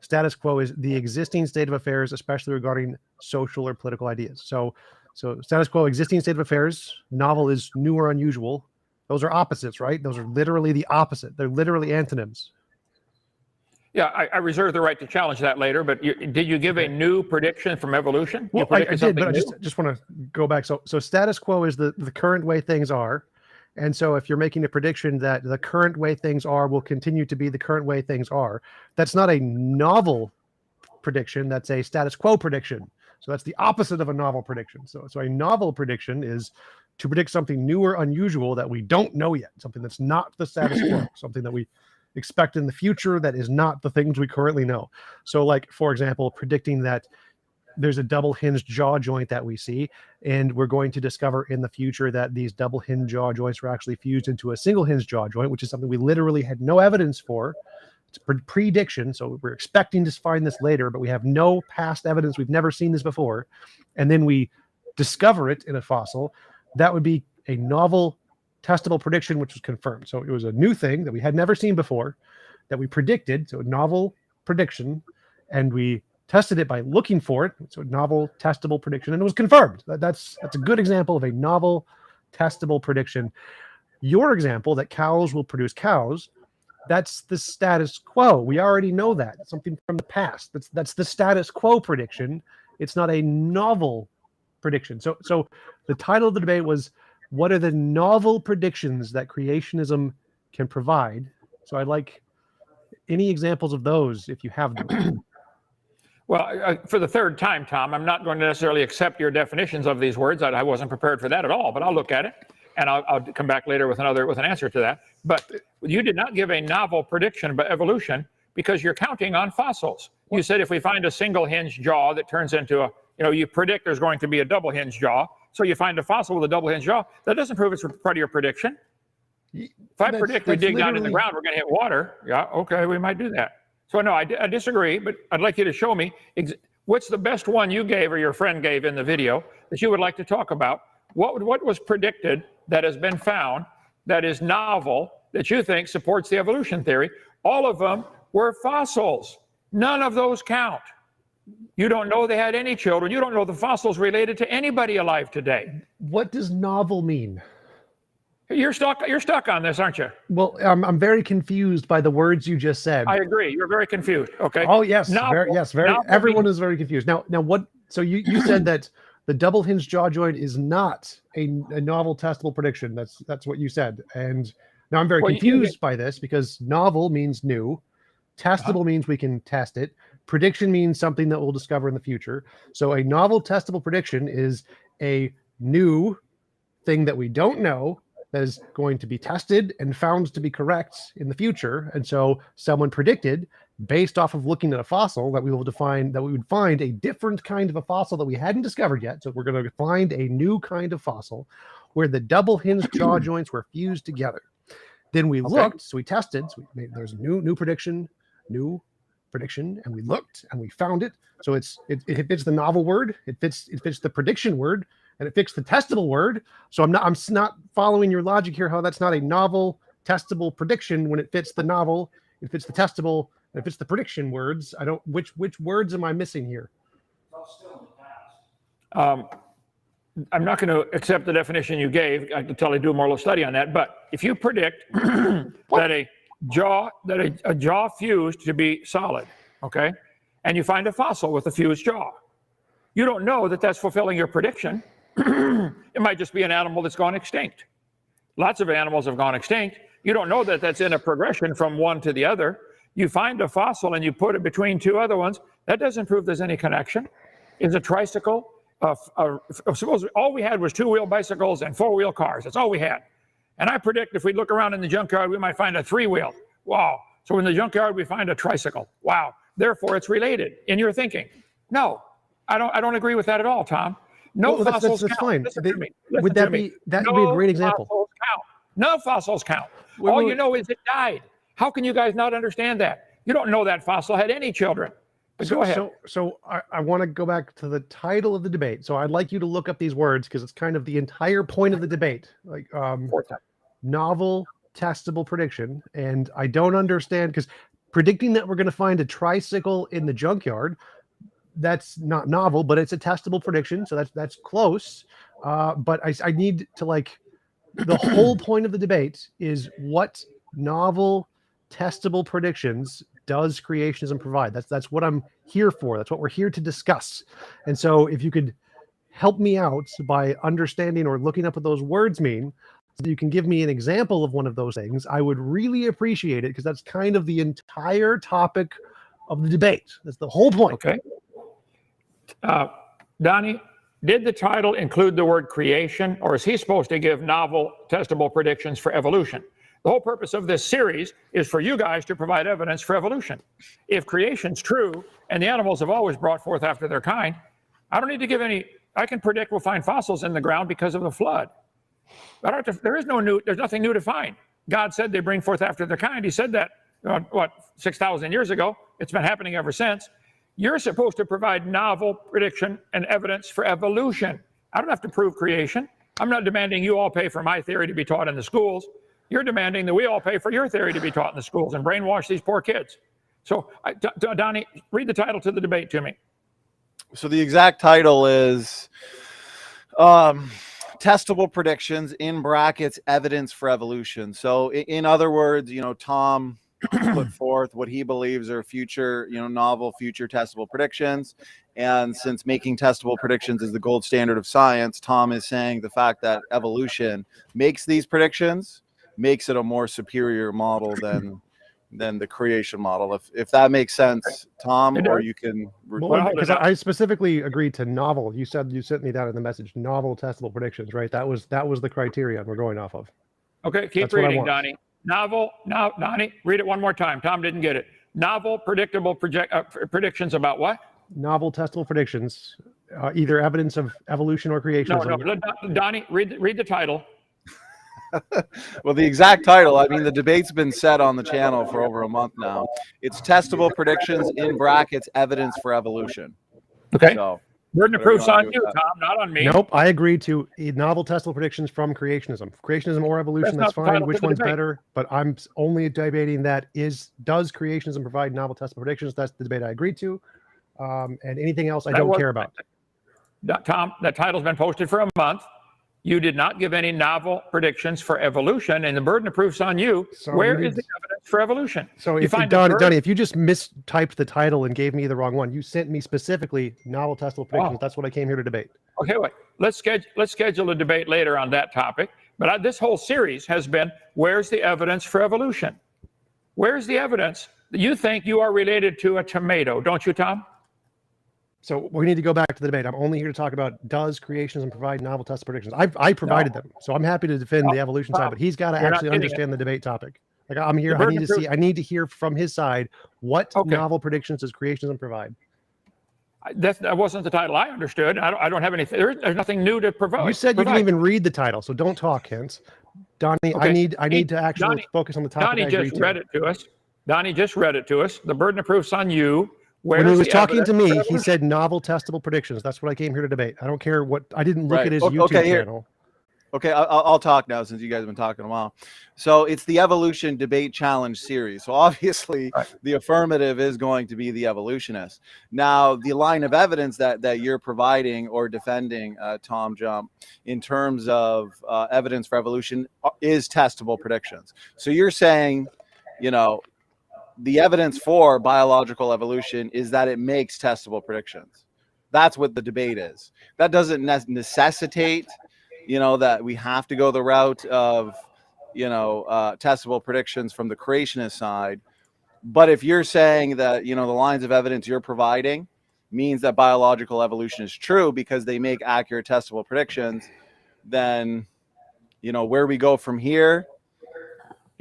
Status quo is the existing state of affairs, especially regarding social or political ideas. So status quo, existing state of affairs. Novel is new or unusual. Those are opposites, right? Those are literally the opposite. They're literally antonyms. Yeah, I reserve the right to challenge that later, but did you give a new prediction from evolution? Well, I did, but I just want to go back. So status quo is the current way things are. And so if you're making a prediction that the current way things are will continue to be the current way things are, that's not a novel prediction. That's a status quo prediction. So that's the opposite of a novel prediction. So a novel prediction is to predict something new or unusual that we don't know yet, something that's not the status quo, something that we expect in the future that is not the things we currently know. So like, for example, predicting that there's a double hinged jaw joint that we see, and we're going to discover in the future that these double hinged jaw joints are actually fused into a single hinged jaw joint, which is something we literally had no evidence for. It's a prediction, so we're expecting to find this later, but we have no past evidence. We've never seen this before, and then we discover it in a fossil. That would be a novel testable prediction, which was confirmed. So it was a new thing that we had never seen before that we predicted. So a novel prediction, and we tested it by looking for it. So a novel testable prediction, and it was confirmed. That's a good example of a novel testable prediction. Your example that cows will produce cows, that's the status quo. We already know that. It's something from the past. That's the status quo prediction. It's not a novel prediction. So the title of the debate was, what are the novel predictions that creationism can provide? So I'd like any examples of those if you have them. Well, for the third time, Tom, I'm not going to necessarily accept your definitions of these words. I wasn't prepared for that at all, but I'll look at it, and I'll come back later with an answer to that. But you did not give a novel prediction about evolution because you're counting on fossils. You said if we find a single hinged jaw that turns into you predict there's going to be a double hinged jaw. So you find a fossil with a double hinged jaw. That doesn't prove it's part of your prediction. If I predict we dig down in the ground, we're going to hit water. Yeah, okay, we might do that. So no, I disagree, but I'd like you to show me what's the best one you gave or your friend gave in the video that you would like to talk about. What was predicted that has been found that is novel that you think supports the evolution theory? All of them were fossils. None of those count. You don't know they had any children. You don't know the fossils related to anybody alive today. What does novel mean? You're stuck on this, aren't you? Well, I'm very confused by the words you just said. I agree. You're very confused. Okay. Oh yes, very. Everyone is very confused. Now what? So you said that the double hinged jaw joint is not a novel testable prediction. That's what you said. And now I'm very confused by this because novel means new, testable means we can test it. Prediction means something that we'll discover in the future. So a novel testable prediction is a new thing that we don't know that is going to be tested and found to be correct in the future. And so someone predicted, based off of looking at a fossil, that we would find a different kind of a fossil that we hadn't discovered yet. So we're going to find a new kind of fossil where the double hinged jaw joints were fused together. Then we looked, so we tested, so we made, there's a new prediction, and we looked and we found it. So it fits the novel word, it fits the prediction word, and it fits the testable word. So I'm not following your logic here, how that's not a novel testable prediction when it fits the novel, it fits the testable, and it fits the prediction words. I don't, which words am I missing here? It's all still in the past. I'm not going to accept the definition you gave until I do more study on that. But if you predict that a jaw fused to be solid, okay, and you find a fossil with a fused jaw, you don't know that that's fulfilling your prediction. It might just be an animal that's gone extinct. Lots of animals have gone extinct. You don't know that that's in a progression from one to the other. You find a fossil and you put it between two other ones. That doesn't prove there's any connection. Is a tricycle? Suppose all we had was two-wheel bicycles and four-wheel cars. That's all we had. And I predict if we look around in the junkyard, we might find a three-wheel. Wow. So in the junkyard, we find a tricycle. Wow. Therefore, it's related in your thinking. No, I don't agree with that at all, Tom. No fossils count. Fine. Would that be a great example? Fossils count. No fossils count. All you know is it died. How can you guys not understand that? You don't know that fossil had any children. But go ahead. So I want to go back to the title of the debate. So I'd like you to look up these words because it's kind of the entire point of the debate. Like novel testable prediction. And I don't understand because predicting that we're going to find a tricycle in the junkyard, that's not novel, but it's a testable prediction. So that's close. But I need to like the whole point of the debate is what novel testable predictions does creationism provide? That's what I'm here for. That's what we're here to discuss. And so if you could help me out by understanding or looking up what those words mean, so that you can give me an example of one of those things, I would really appreciate it because that's kind of the entire topic of the debate. That's the whole point. Okay. Donnie, did the title include the word creation, or is he supposed to give novel testable predictions for evolution? The whole purpose of this series is for you guys to provide evidence for evolution. If creation's true and the animals have always brought forth after their kind, I don't need to give any. I can predict we'll find fossils in the ground because of the flood. There's nothing new to find. God said they bring forth after their kind. He said that, 6,000 years ago. It's been happening ever since. You're supposed to provide novel prediction and evidence for evolution. I don't have to prove creation. I'm not demanding you all pay for my theory to be taught in the schools. You're demanding that we all pay for your theory to be taught in the schools and brainwash these poor kids. So, Donnie, read the title to the debate to me. So the exact title is Testable Predictions, in brackets, Evidence for Evolution. So in other words, Tom put forth what he believes are future, novel, future testable predictions. And since making testable predictions is the gold standard of science, Tom is saying the fact that evolution makes these predictions makes it a more superior model than the creation model. If that makes sense, Tom, or you can. Because I specifically agreed to novel. You said you sent me that in the message. Novel testable predictions, right? That was the criteria we're going off of. Okay, keep reading, Donnie. Novel. Now, Donnie, read it one more time. Tom didn't get it. Novel, predictable predictions about what? Novel testable predictions, either evidence of evolution or creation. No. Donnie, read the title. Well, the exact title, the debate's been set on the channel for over a month now. It's Testable Predictions, in brackets, Evidence for Evolution. Okay. So, burden of proof's on you, Tom, not on me. Nope, I agree to novel testable predictions from creationism. Creationism or evolution, that's fine. Which one's better? But I'm only debating does creationism provide novel testable predictions? That's the debate I agreed to. And anything else I don't care about. Tom, that title's been posted for a month. You did not give any novel predictions for evolution, and the burden of proof's on you. So where is the evidence for evolution? So Donnie, if you just mistyped the title and gave me the wrong one, you sent me specifically novel testable predictions. That's what I came here to debate. Okay, wait. Let's schedule a debate later on that topic. But this whole series has been, where's the evidence for evolution? Where's the evidence? You think you are related to a tomato, don't you, Tom? So we need to go back to the debate. I'm only here to talk about does creationism provide novel test predictions. I provided them, so I'm happy to defend the evolution side, but he's got to actually understand the debate topic. Like I'm here, I need to hear from his side what novel predictions does creationism provide. That wasn't the title I understood. I don't have anything. There's nothing new to provide. You said you didn't even read the title, so don't talk, Hence. Donnie, okay. I need to actually focus on the topic. Donnie just read it to us. Donnie just read it to us. The burden of proof's on you. When he was talking to me, he said novel testable predictions. That's what I came here to debate. I don't care what. I didn't look at his YouTube channel. Okay, I'll talk now since you guys have been talking a while. So it's the Evolution Debate Challenge series. So obviously the affirmative is going to be the evolutionist. Now, the line of evidence that you're providing or defending, TJump, in terms of evidence for evolution is testable predictions. So you're saying, the evidence for biological evolution is that it makes testable predictions. That's what the debate is. That doesn't necessitate, that we have to go the route of, testable predictions from the creationist side. But if you're saying that, the lines of evidence you're providing means that biological evolution is true because they make accurate testable predictions, then, where we go from here,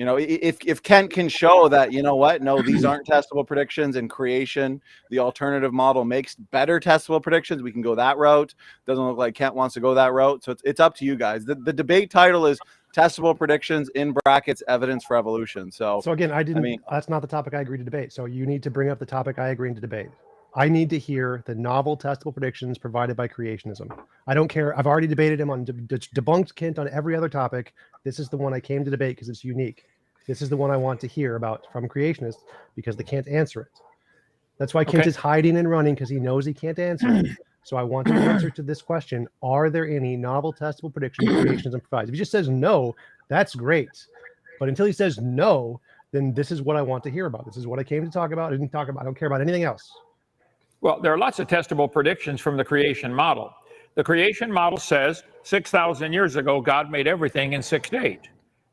if Kent can show that, no, these aren't testable predictions, and creation, the alternative model makes better testable predictions, we can go that route. Doesn't look like Kent wants to go that route. So it's up to you guys. The debate title is Testable Predictions, in brackets, Evidence for Evolution. So again, that's not the topic I agreed to debate. So you need to bring up the topic I agreed to debate. I need to hear the novel testable predictions provided by creationism. I don't care. I've already debated him on debunked Kent on every other topic. This is the one I came to debate because it's unique. This is the one I want to hear about from creationists because they can't answer it. That's why Kent is hiding and running, because he knows he can't answer it. So I want the answer to this question. Are there any novel testable predictions creationism provides? If he just says no, that's great. But until he says no, then this is what I want to hear about. This is what I came to talk about. I don't care about anything else. Well, there are lots of testable predictions from the creation model. The creation model says 6,000 years ago, God made everything in 6 days.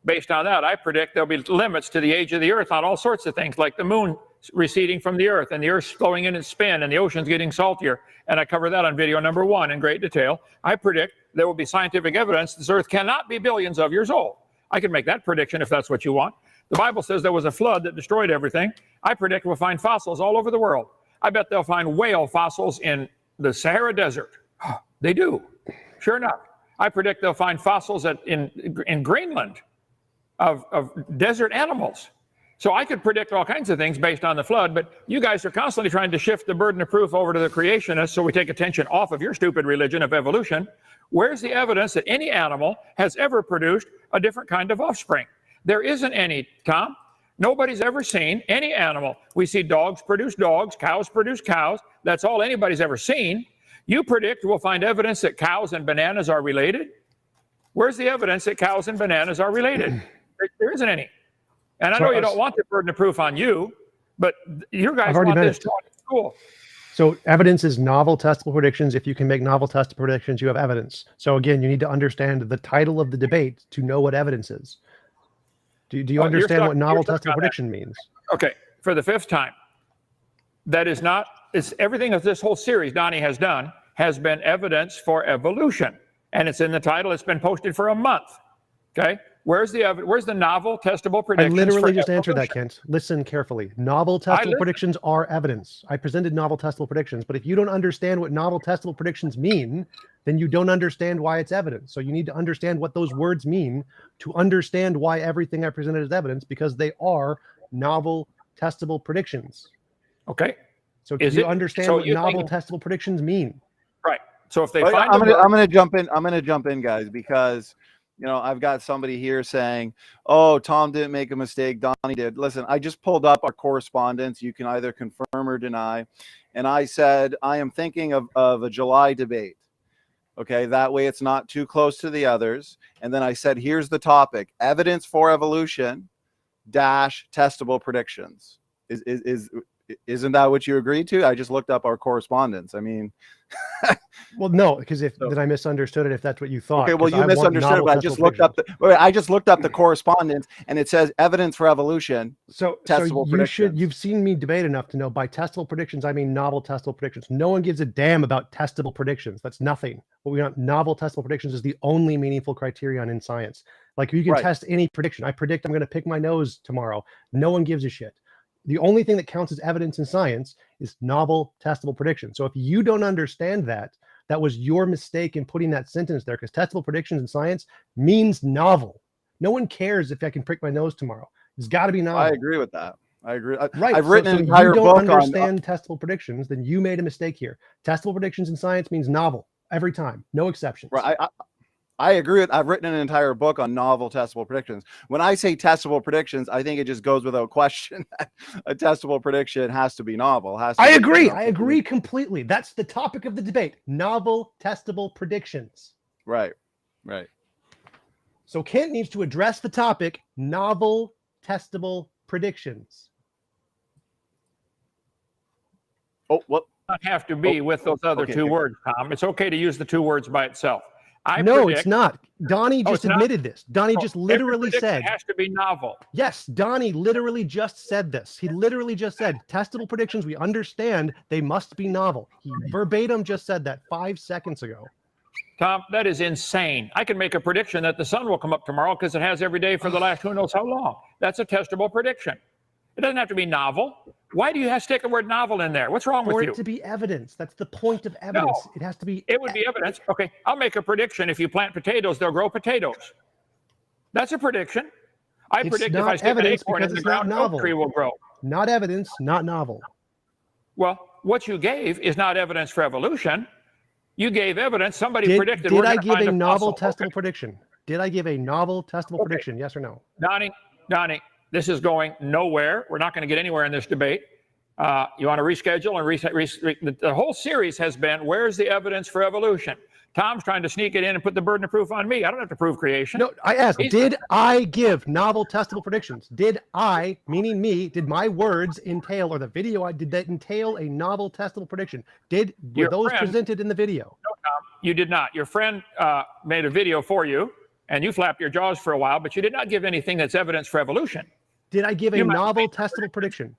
Based on that, I predict there'll be limits to the age of the earth on all sorts of things, like the moon receding from the earth and the earth flowing in its spin and the oceans getting saltier. And I cover that on video number 1 in great detail. I predict there will be scientific evidence this earth cannot be billions of years old. I can make that prediction if that's what you want. The Bible says there was a flood that destroyed everything. I predict we'll find fossils all over the world. I bet they'll find whale fossils in the Sahara Desert. They do. Sure enough. I predict they'll find fossils in Greenland of desert animals. So I could predict all kinds of things based on the flood, but you guys are constantly trying to shift the burden of proof over to the creationists, so we take attention off of your stupid religion of evolution. Where's the evidence that any animal has ever produced a different kind of offspring? There isn't any, Tom. Nobody's ever seen any animal. We see dogs produce dogs, cows produce cows. That's all anybody's ever seen. You predict we'll find evidence that cows and bananas are related? Where's the evidence that cows and bananas are related? There isn't any. And I know you don't want the burden of proof on you, but you guys want this taught in school. So evidence is novel testable predictions. If you can make novel testable predictions, you have evidence. So again, you need to understand the title of the debate to know what evidence is. Do you understand what novel testable prediction means? Okay, for the 5th time. That is not, it's everything of this whole series Donnie has done has been evidence for evolution. And it's in the title. It's been posted for a month. Okay? Where's the novel testable predictions? I literally just answered that, Kent. Listen carefully. Novel testable predictions are evidence. I presented novel testable predictions, but if you don't understand what novel testable predictions mean, then you don't understand why it's evidence. So you need to understand what those words mean to understand why everything I presented is evidence, because they are novel testable predictions. Okay. So do you understand what novel testable predictions mean? Right. So if they I'm going to jump in, guys, because I've got somebody here saying, oh, Tom didn't make a mistake, Donnie did. Listen, I just pulled up our correspondence. You can either confirm or deny. And I said, I am thinking of a July debate. Okay, that way it's not too close to the others. And then I said, here's the topic: evidence for evolution - testable predictions. Isn't that what you agreed to? I just looked up our correspondence. I mean, well, no, because then I misunderstood it. If that's what you thought. Okay, well, you misunderstood it. But I just looked up the correspondence, and it says evidence for evolution. So you've seen me debate enough to know by testable predictions I mean novel testable predictions. No one gives a damn about testable predictions. That's nothing. What we want, novel testable predictions, is the only meaningful criterion in science. Like, you can test any prediction. I predict I'm going to pick my nose tomorrow. No one gives a shit. The only thing that counts as evidence in science is novel testable prediction. So if you don't understand that, that was your mistake in putting that sentence there, because testable predictions in science means novel. No one cares if I can prick my nose tomorrow. It's got to be novel. I agree with that. I agree. Right. I've written an entire book on. If you don't understand testable predictions, then you made a mistake here. Testable predictions in science means novel every time, no exceptions. Right. I agree with. I've written an entire book on novel testable predictions. When I say testable predictions, I think it just goes without question that a testable prediction has to be novel. I agree completely. That's the topic of the debate: novel testable predictions. Right. So Kent needs to address the topic: novel testable predictions. Oh, what? Not have to be with those other two words, Tom. It's okay to use the 2 words by itself. It's not. Donnie just admitted this. Donnie just literally said it has to be novel. Yes, Donnie literally just said this. He literally just said testable predictions. We understand they must be novel. He verbatim just said that 5 seconds ago. Tom, that is insane. I can make a prediction that the sun will come up tomorrow because it has every day for the last who knows how long. That's a testable prediction. It doesn't have to be novel. Why do you have to stick the word novel in there? What's wrong with you? For it to be evidence. That's the point of evidence. No, it has to be. It would be evidence. Okay, I'll make a prediction. If you plant potatoes, they'll grow potatoes. That's a prediction. I predict if I stick an acorn in the ground, an oak tree will grow. Not evidence, not novel. Well, what you gave is not evidence for evolution. You gave evidence. Somebody predicted. Did we're I gonna give find a novel fossil. testable prediction? Did I give a novel testable prediction? Yes or no? Donnie, this is going nowhere. We're not going to get anywhere in this debate. You want to reschedule and the whole series has been, where's the evidence for evolution? Tom's trying to sneak it in and put the burden of proof on me. I don't have to prove creation. No, I asked, did I give novel testable predictions? Did I, meaning me, did my words entail, or the video, did that entail a novel testable prediction? Were those presented in the video? No, Tom, you did not. Your friend made a video for you, and you flapped your jaws for a while, but you did not give anything that's evidence for evolution. Did I give a novel testable prediction?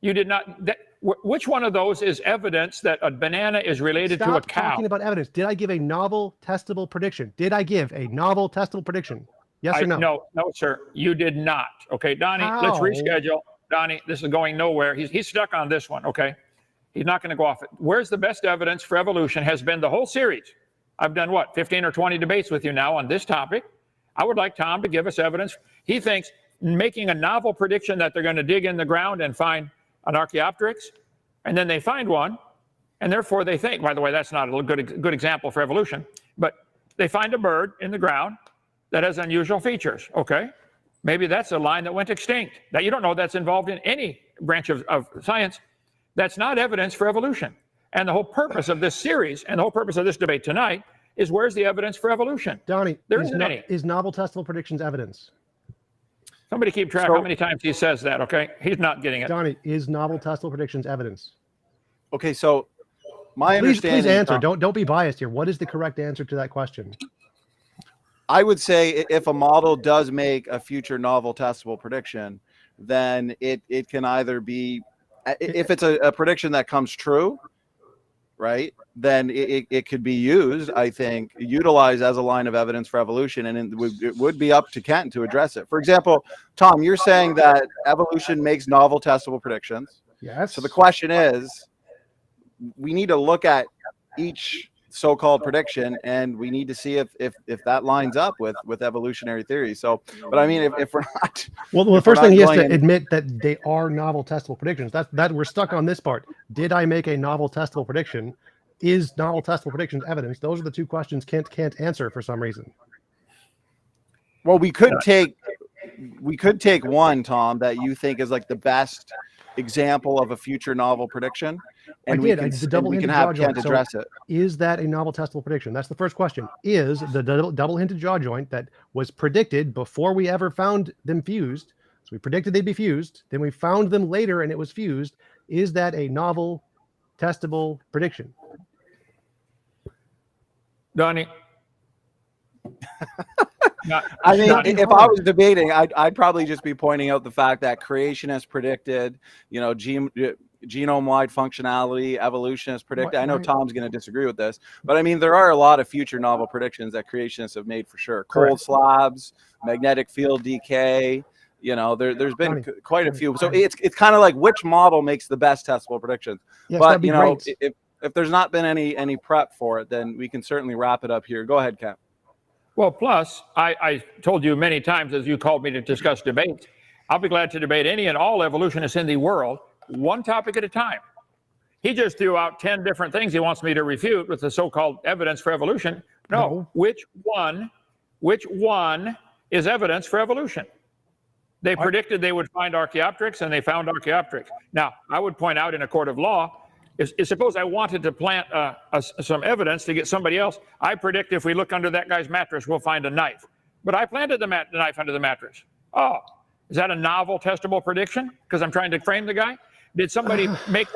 You did not. Which one of those is evidence that a banana is related to a cow? Stop talking about evidence. Did I give a novel testable prediction? Did I give a novel testable prediction? Yes or no? No, sir. You did not. Okay, Donnie, let's reschedule. Donnie, this is going nowhere. He's stuck on this one, okay? He's not going to go off it. Where's the best evidence for evolution has been the whole series. I've done, 15 or 20 debates with you now on this topic. I would like Tom to give us evidence. He thinks making a novel prediction that they're going to dig in the ground and find an Archaeopteryx, and then they find one, and therefore they think, by the way, that's not a good example for evolution, but they find a bird in the ground that has unusual features, okay? Maybe that's a line that went extinct. That you don't know that's involved in any branch of science. That's not evidence for evolution. And the whole purpose of this series and the whole purpose of this debate tonight is, where's the evidence for evolution? Donnie, there isn't any. Is novel testable predictions evidence? Somebody keep track how many times he says that, okay? He's not getting it. Donnie, is novel testable predictions evidence? Okay, so my understanding... Please answer. Don't be biased here. What is the correct answer to that question? I would say if a model does make a future novel testable prediction, then it can either be... If it's a prediction that comes true, right, then it could be used, I think, utilized as a line of evidence for evolution, and it would be up to Kent to address it. For example, Tom, you're saying that evolution makes novel testable predictions. Yes. So the question is, we need to look at each so-called prediction, and we need to see if that lines up with evolutionary theory. So, but I mean, if we're not... Well, the first thing he has to admit that they are novel testable predictions. That we're stuck on this part. Did I make a novel testable prediction? Is novel testable predictions evidence? Those are the two questions Kent can't answer for some reason. Well, we could take one, Tom, that you think is like the best example of a future novel prediction, and we can have Kent address it. Is that a novel testable prediction? That's the first question. Is the double-hinted jaw joint that was predicted before we ever found them fused, so we predicted they'd be fused, then we found them later and it was fused, is that a novel testable prediction? Donnie. I mean, if I was debating, I'd probably just be pointing out the fact that creationists predicted, genome-wide functionality, evolutionists predicted. I know Tom's going to disagree with this, but I mean, there are a lot of future novel predictions that creationists have made for sure. Cold slabs, magnetic field decay. There's been quite a few. So it's kind of like, which model makes the best testable predictions? Yes, but if there's not been any prep for it, then we can certainly wrap it up here. Go ahead, Kent. Well, plus, I told you many times as you called me to discuss debates, I'll be glad to debate any and all evolutionists in the world, one topic at a time. He just threw out 10 different things he wants me to refute with the so-called evidence for evolution. No. Which one is evidence for evolution? They predicted they would find Archaeopteryx, and they found Archaeopteryx. Now, I would point out in a court of law, suppose I wanted to plant some evidence to get somebody else. I predict if we look under that guy's mattress, we'll find a knife. But I planted the knife under the mattress. Oh, is that a novel testable prediction? Because I'm trying to frame the guy? Did somebody make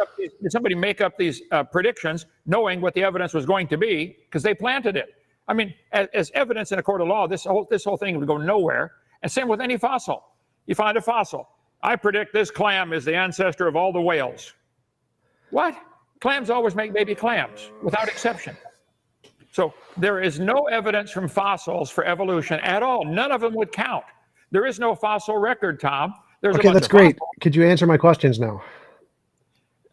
up these predictions knowing what the evidence was going to be because they planted it? I mean, as evidence in a court of law, this whole thing would go nowhere. And same with any fossil. You find a fossil. I predict this clam is the ancestor of all the whales. What? Clams always make baby clams, without exception. So there is no evidence from fossils for evolution at all. None of them would count. There is no fossil record, Tom. Okay, that's great. Could you answer my questions now?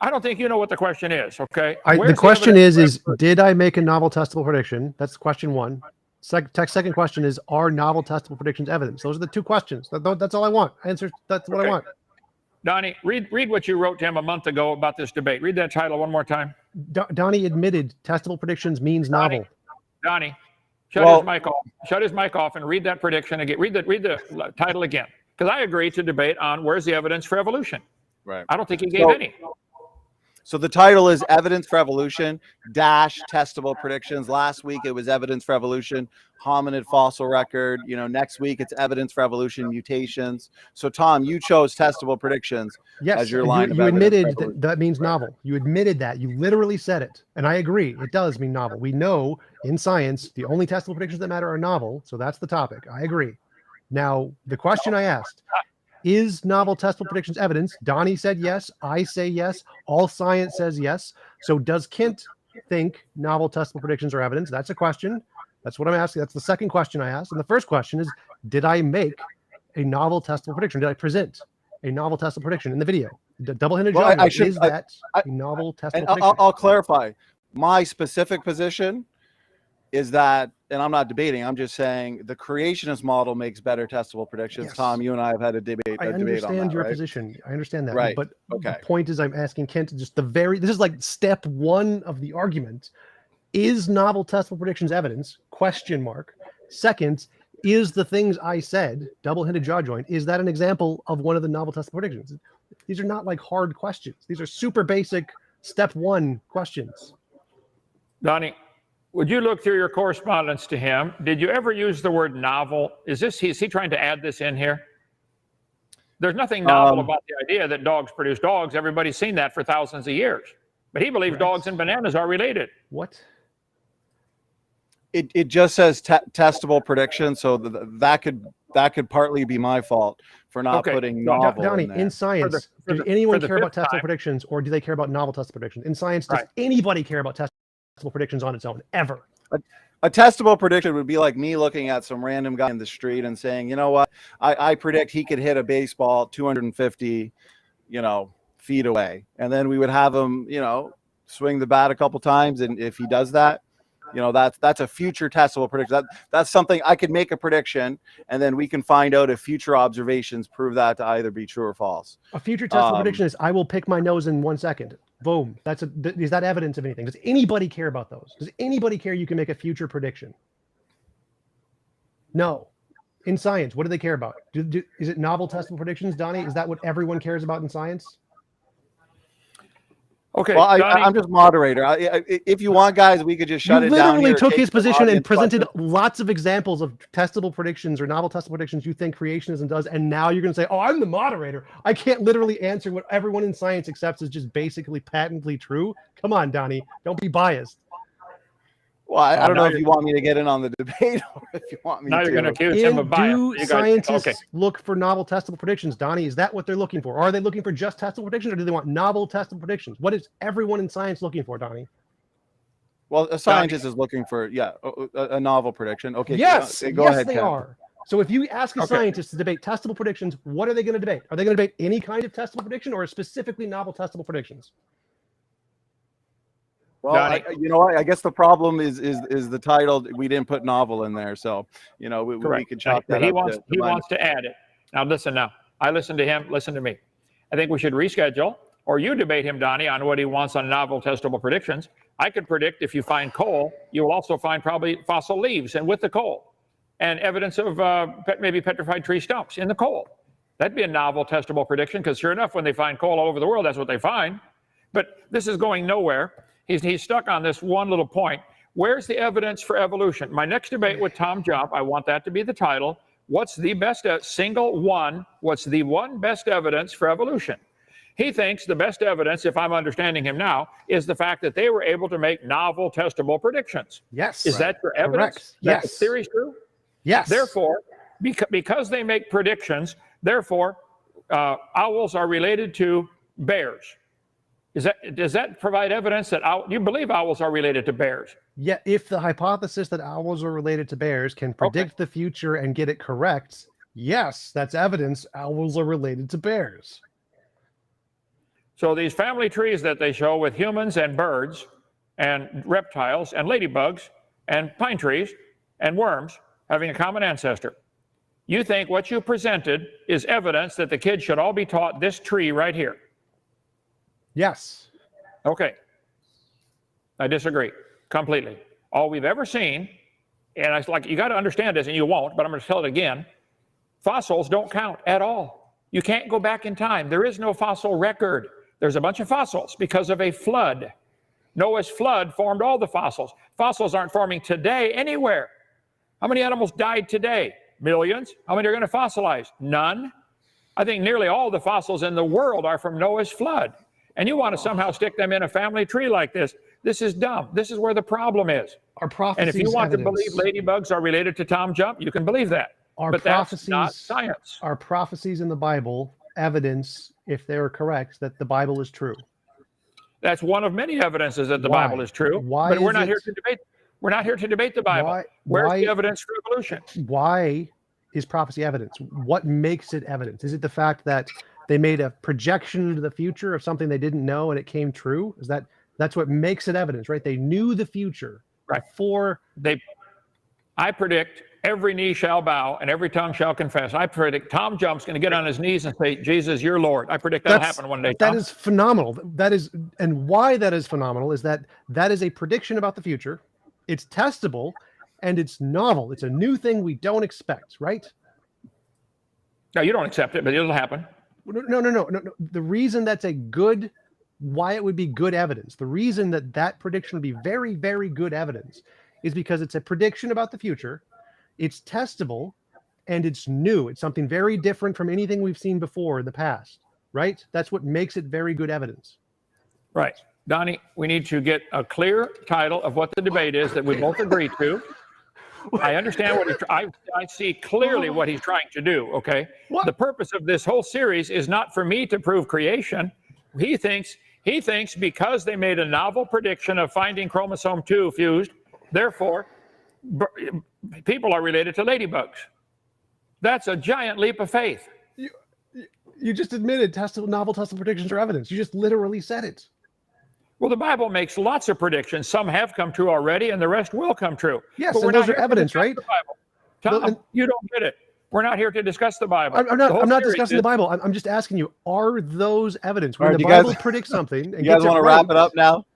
I don't think you know what the question is, okay? The question is did I make a novel testable prediction? That's question one. Second question is, are novel testable predictions evidence? Those are the two questions. That's all I want. Answer. That's what I want. Donnie, read what you wrote to him a month ago about this debate. Read that title one more time. Donnie admitted testable predictions means novel. Donnie, shut his mic off. Shut his mic off and read that prediction again. Read the title again. Because I agree to debate on where's the evidence for evolution. Right. I don't think he gave any. So the title is Evidence for Evolution dash Testable Predictions. Last week it was Evidence for Evolution, Hominid Fossil Record. Next week it's Evidence for Evolution, Mutations. So Tom, you chose Testable Predictions as your line you admitted that means novel. You admitted that. You literally said it. And I agree. It does mean novel. We know in science the only testable predictions that matter are novel. So that's the topic. I agree. Now, the question I asked, is novel testable predictions evidence? Donnie said yes. I say yes. All science says yes. So does Kent think novel testable predictions are evidence? That's a question. That's what I'm asking. That's the second question I asked. And the first question is, did I make a novel testable prediction? Did I present a novel testable prediction in the video? The double-handed jaw is that a novel testable prediction? I'll clarify. My specific position is that, and I'm not debating, I'm just saying the creationist model makes better testable predictions. Yes. Tom, you and I have had a debate I understand your position. I understand that. Right. But the point is, I'm asking Kent just this is like step one of the argument. Is novel testable predictions evidence? Question mark. Second, is the things I said, double-handed jaw joint, is that an example of one of the novel testable predictions? These are not like hard questions. These are super basic step one questions. Donnie, would you look through your correspondence to him? Did you ever use the word novel? Is he trying to add this in here? There's nothing novel about the idea that dogs produce dogs. Everybody's seen that for thousands of years. But he believes dogs and bananas are related. What? It just says testable prediction, so that could partly be my fault for not putting novel Donnie, in there. in science, does anyone care about testable predictions, or do they care about novel testable predictions? In science, does anybody care about testable predictions on its own, ever? A testable prediction would be like me looking at some random guy in the street and saying, you know what, I predict he could hit a baseball 250, feet away. And then we would have him, swing the bat a couple times. And if he does that, that's a future testable prediction. That's something I could make a prediction, and then we can find out if future observations prove that to either be true or false. A future testable prediction is, I will pick my nose in 1 second. Boom. Is that evidence of anything? Does anybody care about those? Does anybody care you can make a future prediction? No. In science, what do they care about? Is it novel testable predictions, Donnie? Is that what everyone cares about in science? Okay. Well, I'm just moderator. If you want, guys, we could just shut it down. You literally took his position and presented lots of examples of testable predictions or novel testable predictions you think creationism does, and now you're going to say, "Oh, I'm the moderator. I can't literally answer what everyone in science accepts is just basically patently true." Come on, Donnie, don't be biased. Well, I don't know if you want me to get in on the debate or if you want me to. Now you're going to accuse him of bias. Do scientists look for novel testable predictions, Donnie? Is that what they're looking for? Or are they looking for just testable predictions, or do they want novel testable predictions? What is everyone in science looking for, Donnie? Well, a scientist is looking for, a novel prediction. Okay. Yes, go ahead, they are. So if you ask a scientist to debate testable predictions, what are they going to debate? Are they going to debate any kind of testable prediction, or specifically novel testable predictions? Well, I guess the problem is the title. We didn't put novel in there, so we could chalk that up. He wants to add it. Now listen. Now I listen to him. Listen to me. I think we should reschedule, or you debate him, Donnie, on what he wants on novel testable predictions. I could predict if you find coal, you will also find probably fossil leaves, and with the coal, and evidence of maybe petrified tree stumps in the coal. That'd be a novel testable prediction, because sure enough, when they find coal all over the world, that's what they find. But this is going nowhere. He's stuck on this one little point. Where's the evidence for evolution? My next debate with TJump, I want that to be the title. What's the best what's the one best evidence for evolution? He thinks the best evidence, if I'm understanding him now, is the fact that they were able to make novel testable predictions. Yes. Is that your evidence? Correct. Yes. That theory is true? Yes. Therefore, because they make predictions, therefore, owls are related to bears. Does that provide evidence that you believe owls are related to bears? Yeah, if the hypothesis that owls are related to bears can predict the future and get it correct, yes, that's evidence owls are related to bears. So these family trees that they show with humans and birds and reptiles and ladybugs and pine trees and worms having a common ancestor. You think what you presented is evidence that the kids should all be taught this tree right here. Yes. Okay. I disagree completely. All we've ever seen, and it's like, you got to understand this, and you won't, but I'm going to tell it again. Fossils don't count at all. You can't go back in time. There is no fossil record. There's a bunch of fossils because of a flood. Noah's flood formed all the fossils. Fossils aren't forming today anywhere. How many animals died today? Millions. How many are going to fossilize? None. I think nearly all the fossils in the world are from Noah's flood. And you want to somehow stick them in a family tree like this. This is dumb. This is where the problem is. Our prophecies, and if you want evidence. to believe ladybugs are related to TJump, you can believe that. But that's not science. Our prophecies in the Bible evidence, if they're correct, that the Bible is true. That's one of many evidences that the Why? Bible is true. Why but we're is not it- here to debate. We're not here to debate the Bible. Where's the evidence for evolution? Why is prophecy evidence? What makes it evidence? Is it the fact that they made a projection into the future of something they didn't know and it came true? That's what makes it evidence, right? They knew the future before. I predict every knee shall bow and every tongue shall confess. I predict TJump's going to get on his knees and say, Jesus, you're Lord. I predict that'll happen one day. That is phenomenal. And why that is phenomenal is that is a prediction about the future. It's testable and it's novel. It's a new thing we don't expect, right? No, you don't accept it, but it'll happen. No. The reason that's why it would be good evidence, the reason that prediction would be very, very good evidence is because it's a prediction about the future. It's testable and it's new. It's something very different from anything we've seen before in the past, right? That's what makes it very good evidence. Right. Donnie, we need to get a clear title of what the debate is that we both agree to. I understand I see clearly what he's trying to do, okay? What? The purpose of this whole series is not for me to prove creation. He thinks because they made a novel prediction of finding chromosome 2 fused, therefore, people are related to ladybugs. That's a giant leap of faith. You just admitted novel testable predictions are evidence. You just literally said it. Well, the Bible makes lots of predictions. Some have come true already, and the rest will come true. Yes, but and those are evidence, right? Tom, you don't get it. We're not here to discuss the Bible. I'm not discussing the Bible. I'm just asking you, are those evidence? When Right, the Bible predicts something, and You guys want to wrap it up now?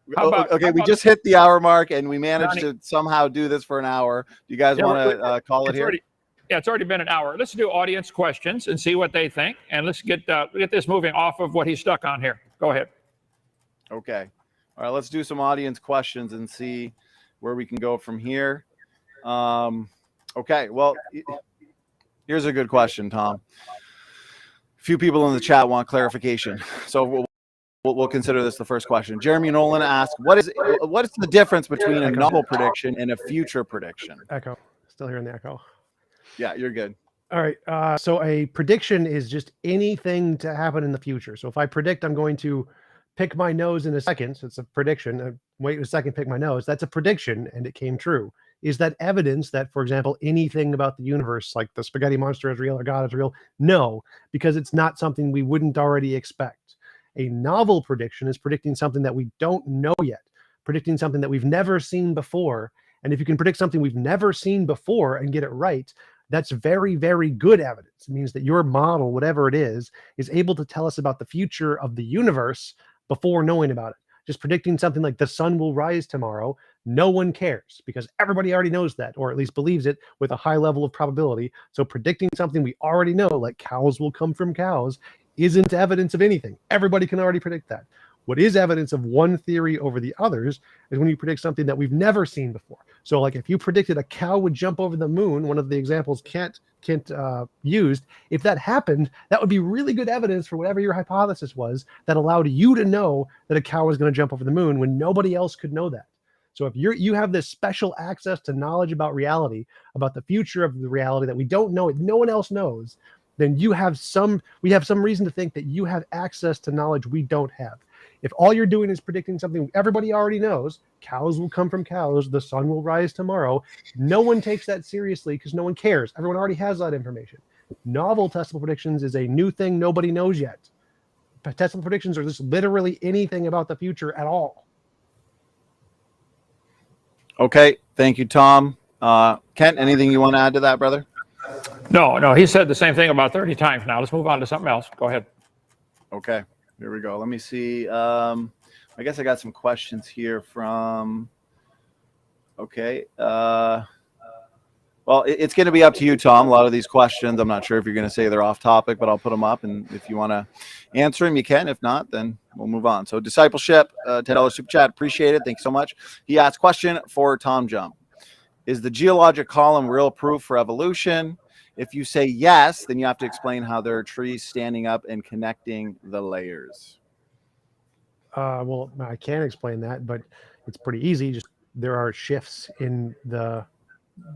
We just hit the hour mark, and we managed to somehow do this for an hour. Do you guys want to call it here? It's already been an hour. Let's do audience questions and see what they think, and let's get this moving off of what he's stuck on here. Go ahead. Okay. All right, let's do some audience questions and see where we can go from here. Okay, well, here's a good question, Tom. A few people in the chat want clarification, so we'll consider this the first question. Jeremy Nolan asked, what is the difference between a novel prediction and a future prediction? Echo. Still hearing the echo. Yeah, you're good. All right. So a prediction is just anything to happen in the future. So if I predict I'm going to pick my nose in a second, it's a prediction. Wait a second, pick my nose. That's a prediction, and it came true. Is that evidence that, for example, anything about the universe, like the spaghetti monster is real or God is real? No, because it's not something we wouldn't already expect. A novel prediction is predicting something that we don't know yet, predicting something that we've never seen before. And if you can predict something we've never seen before and get it right, that's very, very good evidence. It means that your model, whatever it is able to tell us about the future of the universe before knowing about it. Just predicting something like the sun will rise tomorrow, no one cares because everybody already knows that, or at least believes it with a high level of probability. So predicting something we already know, like cows will come from cows, isn't evidence of anything. Everybody can already predict that. What is evidence of one theory over the others is when you predict something that we've never seen before. So like if you predicted a cow would jump over the moon, one of the examples Kent used, if that happened, that would be really good evidence for whatever your hypothesis was that allowed you to know that a cow was going to jump over the moon when nobody else could know that. So if you have this special access to knowledge about reality, about the future of the reality that we don't know, no one else knows, then we have some reason to think that you have access to knowledge we don't have. If all you're doing is predicting something everybody already knows, cows will come from cows, the sun will rise tomorrow, no one takes that seriously because no one cares. Everyone already has that information. Novel testable predictions is a new thing nobody knows yet. But testable predictions are just literally anything about the future at all. Okay, thank you, Tom. Kent, anything you want to add to that, brother? No, he said the same thing about 30 times now. Let's move on to something else. Go ahead. Okay, here we go. Let me see. I guess I got some questions here from. Okay. Well, it's going to be up to you, Tom. A lot of these questions, I'm not sure if you're going to say they're off topic, but I'll put them up. And if you want to answer them, you can. If not, then we'll move on. So discipleship, $10 super chat. Appreciate it. Thanks so much. He asked question for TJump. Is the geologic column real proof for evolution? If you say yes, then you have to explain how there are trees standing up and connecting the layers. Well, I can explain that, but it's pretty easy. Just there are shifts in the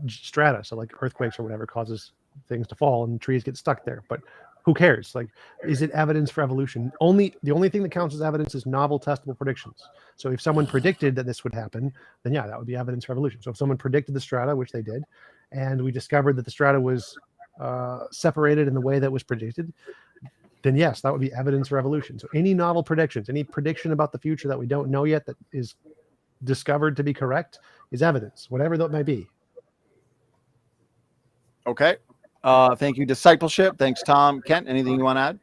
strata, so like earthquakes or whatever causes things to fall and trees get stuck there. But who cares? Like, is it evidence for evolution? The only thing that counts as evidence is novel testable predictions. So if someone predicted that this would happen, then yeah, that would be evidence for evolution. So if someone predicted the strata, which they did, and we discovered that the strata was separated in the way that was predicted, then yes, that would be evidence for evolution. So any novel predictions, any prediction about the future that we don't know yet that is discovered to be correct is evidence, whatever that may be. Okay. Thank you, discipleship. Thanks, Tom. Kent, anything you want to add?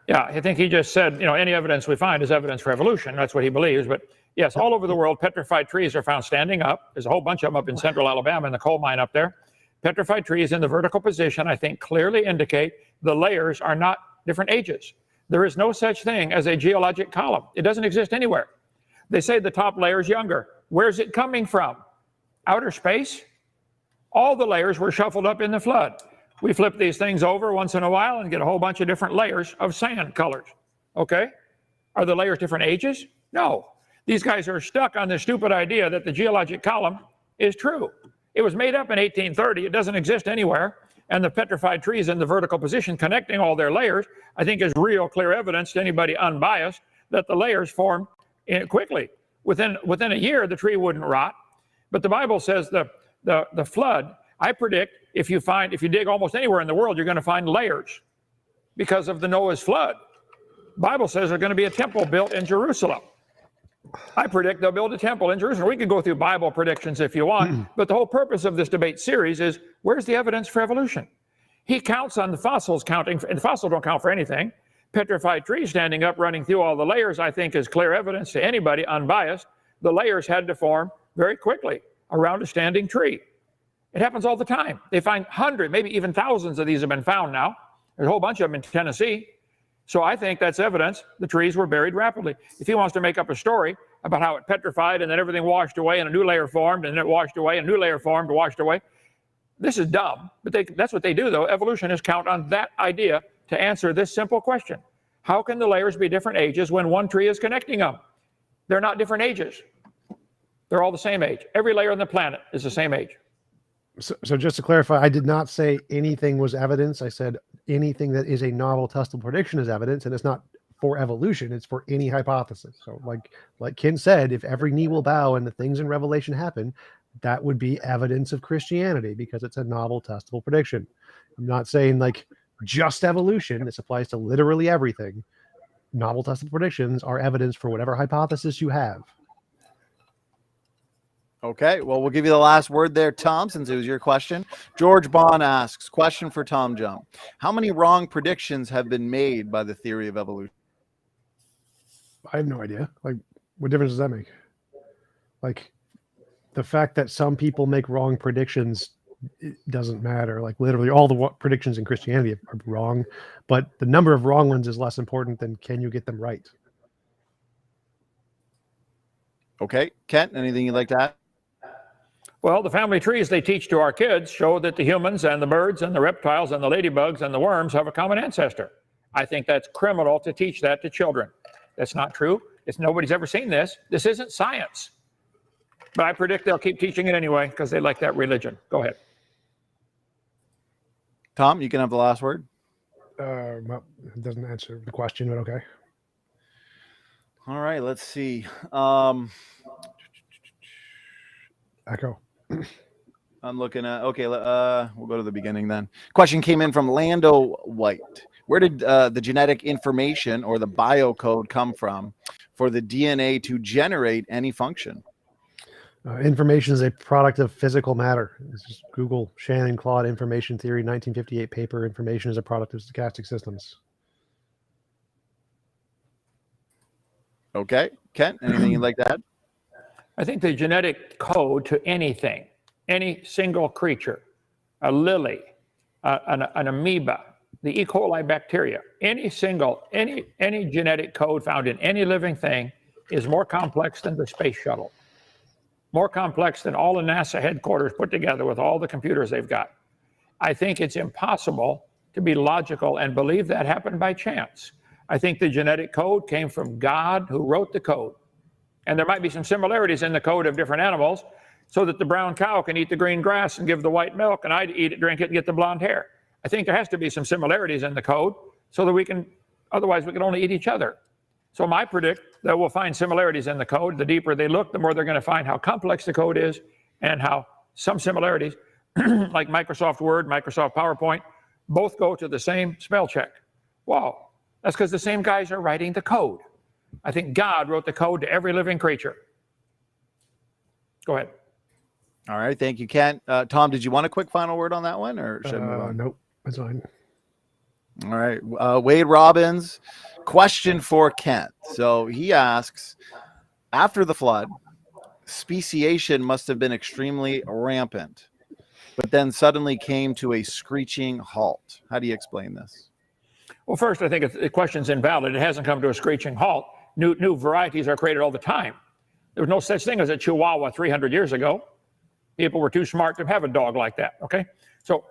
Yeah, I think he just said, any evidence we find is evidence for evolution. That's what he believes. But yes, all over the world, petrified trees are found standing up. There's a whole bunch of them up in central Alabama in the coal mine up there. Petrified trees in the vertical position, I think, clearly indicate the layers are not different ages. There is no such thing as a geologic column. It doesn't exist anywhere. They say the top layer is younger. Where's it coming from? Outer space? All the layers were shuffled up in the flood. We flip these things over once in a while and get a whole bunch of different layers of sand colors. Okay? Are the layers different ages? No. These guys are stuck on the stupid idea that the geologic column is true. It was made up in 1830. It doesn't exist anywhere. And the petrified trees in the vertical position connecting all their layers, I think, is real clear evidence to anybody unbiased that the layers form quickly. Within a year, the tree wouldn't rot. But the Bible says the flood, I predict if you dig almost anywhere in the world, you're going to find layers because of the Noah's flood. The Bible says there's going to be a temple built in Jerusalem. I predict they'll build a temple in Jerusalem. We could go through Bible predictions if you want, but the whole purpose of this debate series is where's the evidence for evolution? He counts on the fossils counting, and the fossils don't count for anything. Petrified trees standing up, running through all the layers, I think is clear evidence to anybody unbiased. The layers had to form very quickly around a standing tree. It happens all the time. They find hundreds, maybe even thousands of these have been found now. There's a whole bunch of them in Tennessee. So I think that's evidence the trees were buried rapidly. If he wants to make up a story about how it petrified and then everything washed away and a new layer formed and then it washed away and a new layer formed, washed away, this is dumb. But that's what they do, though. Evolutionists count on that idea to answer this simple question. How can the layers be different ages when one tree is connecting them? They're not different ages. They're all the same age. Every layer on the planet is the same age. So just to clarify, I did not say anything was evidence. I said anything that is a novel testable prediction is evidence, and it's not for evolution. It's for any hypothesis. So like Ken said, if every knee will bow and the things in Revelation happen, that would be evidence of Christianity because it's a novel testable prediction. I'm not saying like just evolution. This applies to literally everything. Novel testable predictions are evidence for whatever hypothesis you have. Okay, well, we'll give you the last word there, Tom, since it was your question. George Bond asks, question for TJump. How many wrong predictions have been made by the theory of evolution? I have no idea. Like, what difference does that make? Like, the fact that some people make wrong predictions, it doesn't matter. Like, literally all the predictions in Christianity are wrong, but the number of wrong ones is less important than can you get them right. Okay, Kent, anything you'd like to add? Well, the family trees they teach to our kids show that the humans and the birds and the reptiles and the ladybugs and the worms have a common ancestor. I think that's criminal to teach that to children. That's not true. Nobody's ever seen this. This isn't science. But I predict they'll keep teaching it anyway because they like that religion. Go ahead. Tom, you can have the last word. Well, it doesn't answer the question, but okay. All right, let's see. Echo. I'm looking at, okay, we'll go to the beginning then. Question came in from Lando White. Where did the genetic information or the biocode come from for the DNA to generate any function? Information is a product of physical matter. It's just Google Shannon Claude Information Theory, 1958 paper. Information is a product of stochastic systems. Okay. Kent, anything you'd like to add? I think the genetic code to anything, any single creature, a lily, an amoeba, the E. coli bacteria, any genetic code found in any living thing is more complex than the space shuttle, more complex than all the NASA headquarters put together with all the computers they've got. I think it's impossible to be logical and believe that happened by chance. I think the genetic code came from God, who wrote the code. And there might be some similarities in the code of different animals, so that the brown cow can eat the green grass and give the white milk, and I'd eat it, drink it, and get the blonde hair. I think there has to be some similarities in the code so that otherwise we can only eat each other. So I predict that we'll find similarities in the code. The deeper they look, the more they're going to find how complex the code is, and how some similarities, like Microsoft Word, Microsoft PowerPoint, both go to the same spell check. Wow, that's because the same guys are writing the code. I think God wrote the code to every living creature. Go ahead. All right. Thank you, Kent. Tom, did you want a quick final word on that one, or should I move on? Nope, that's fine. All right. Wade Robbins, question for Kent. So he asks, after the flood, speciation must have been extremely rampant, but then suddenly came to a screeching halt. How do you explain this? Well, first, I think the question's invalid. It hasn't come to a screeching halt. New varieties are created all the time. There was no such thing as a Chihuahua 300 years ago. People were too smart to have a dog like that, okay? So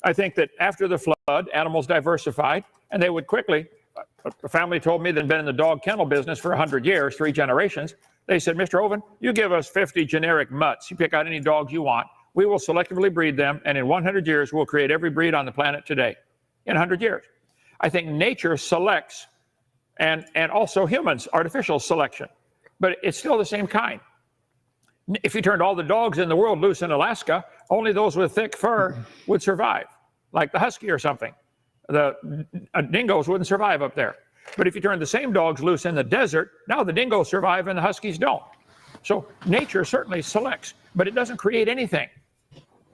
I think that after the flood, animals diversified, and they would quickly, a family told me that had been in the dog kennel business for 100 years, 3 generations. They said, Mr. Hovind, you give us 50 generic mutts. You pick out any dogs you want. We will selectively breed them, and in 100 years, we'll create every breed on the planet today. In 100 years. I think nature selects, and also humans, artificial selection, but it's still the same kind. If you turned all the dogs in the world loose in Alaska, only those with thick fur would survive, like the husky or something. The dingoes wouldn't survive up there. But if you turn the same dogs loose in the desert, now the dingoes survive and the huskies don't. So nature certainly selects, but it doesn't create anything.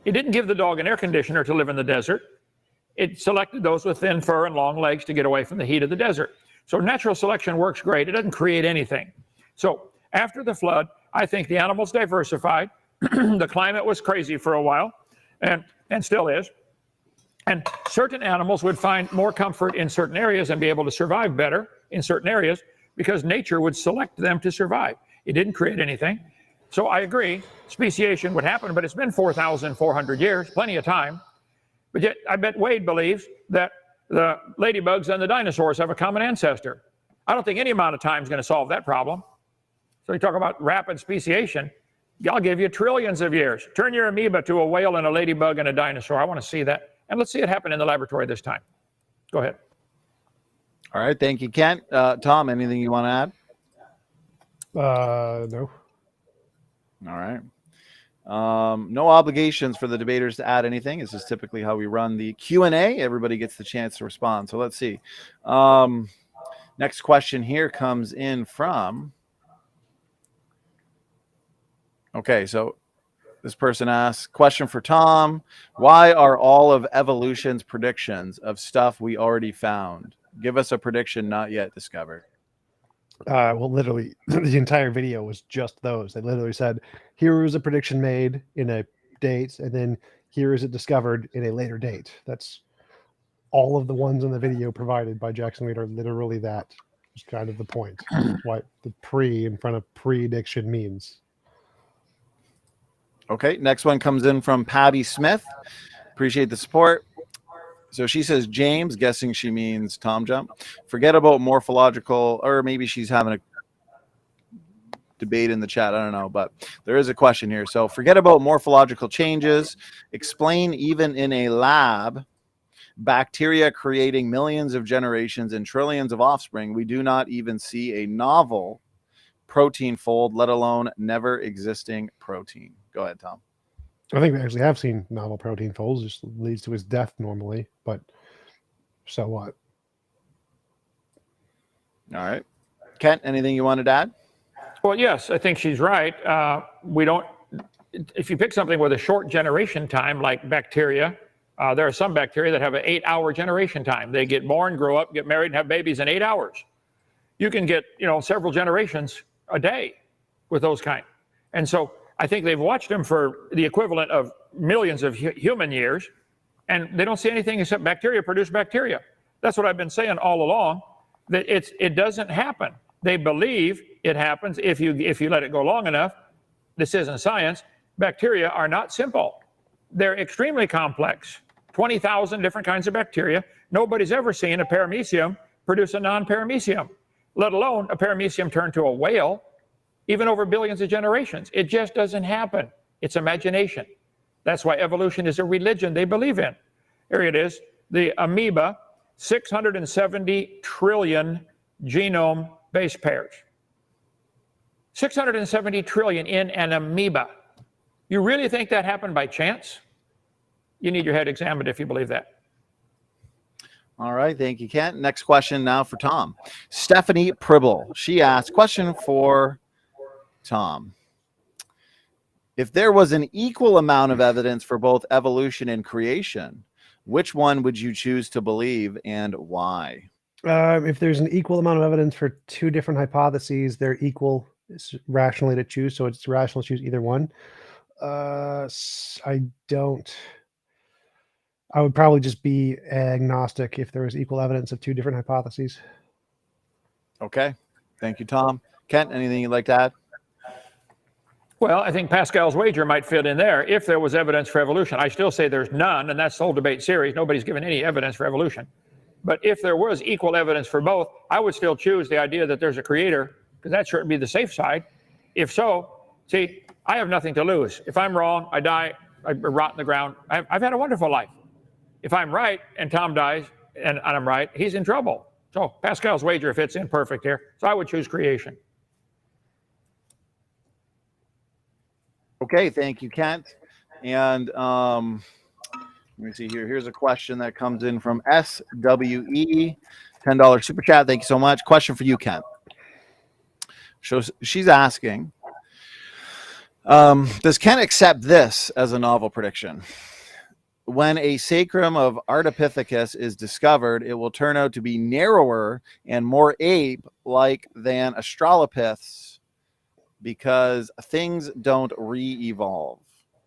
It didn't give the dog an air conditioner to live in the desert. It selected those with thin fur and long legs to get away from the heat of the desert. So natural selection works great. It doesn't create anything. So after the flood, I think the animals diversified. The climate was crazy for a while, and still is. And certain animals would find more comfort in certain areas and be able to survive better in certain areas because nature would select them to survive. It didn't create anything. So I agree, speciation would happen, but it's been 4,400 years, plenty of time. But yet, I bet Wade believes that the ladybugs and the dinosaurs have a common ancestor. I don't think any amount of time is going to solve that problem. So you talk about rapid speciation. I'll give you trillions of years. Turn your amoeba to a whale and a ladybug and a dinosaur. I want to see that. And let's see it happen in the laboratory this time. Go ahead. All right. Thank you, Kent. Tom, anything you want to add? No. All right. No obligations for the debaters to add anything. This is typically how we run the Q&A. Everybody gets the chance to respond. So let's see. Next question here comes in from... Okay, so this person asks, question for Tom. Why are all of evolution's predictions of stuff we already found? Give us a prediction not yet discovered. Well, literally, the entire video was just those. They literally said, here was a prediction made in a date, and then here is it discovered in a later date. That's all of the ones in the video provided by Jackson Wade are literally that. It's kind of the point. What the pre in front of prediction means. Okay, next one comes in from Patty Smith. Appreciate the support. So she says, James, guessing she means TJump. Forget about morphological, or maybe she's having a debate in the chat. I don't know, but there is a question here. So forget about morphological changes. Explain, even in a lab, bacteria creating millions of generations and trillions of offspring. We do not even see a novel protein fold, let alone never existing protein. Go ahead, Tom. I think we actually have seen novel protein folds, just leads to his death normally, but so what? All right. Kent, anything you wanted to add? Well, yes, I think she's right. We don't. If you pick something with a short generation time, like bacteria, there are some bacteria that have an 8-hour generation time. They get born, grow up, get married, and have babies in 8 hours. You can get, several generations a day with those kind. And so I think they've watched them for the equivalent of millions of human years, and they don't see anything except bacteria produce bacteria. That's what I've been saying all along, that it doesn't happen. They believe it happens if you let it go long enough. This isn't science. Bacteria are not simple. They're extremely complex. 20,000 different kinds of bacteria. Nobody's ever seen a paramecium produce a non-paramecium, let alone a paramecium turn to a whale, even over billions of generations. It just doesn't happen. It's imagination. That's why evolution is a religion they believe in. Here it is, the amoeba, 670 trillion genome base pairs. 670 trillion in an amoeba. You really think that happened by chance? You need your head examined if you believe that. All right, thank you, Kent. Next question now for Tom. Stephanie Pribble. She asked, question for Tom. If there was an equal amount of evidence for both evolution and creation, which one would you choose to believe and why? If there's an equal amount of evidence for two different hypotheses, they're equal rationally to choose. So it's rational to choose either one. I would probably just be agnostic if there was equal evidence of two different hypotheses. Okay. Thank you, Tom. Kent, anything you'd like to add? Well, I think Pascal's wager might fit in there if there was evidence for evolution. I still say there's none, and that's the whole debate series. Nobody's given any evidence for evolution. But if there was equal evidence for both, I would still choose the idea that there's a creator, because that should be the safe side. If so, see, I have nothing to lose. If I'm wrong, I die, I rot in the ground. I've had a wonderful life. If I'm right and Tom dies and I'm right, he's in trouble. So Pascal's wager fits in perfect here. So I would choose creation. Okay, thank you, Kent. And let me see here. Here's a question that comes in from SWE, $10 super chat. Thank you so much. Question for you, Kent. So she's asking, does Kent accept this as a novel prediction? When a sacrum of Ardipithecus is discovered, it will turn out to be narrower and more ape-like than Australopiths because things don't re-evolve.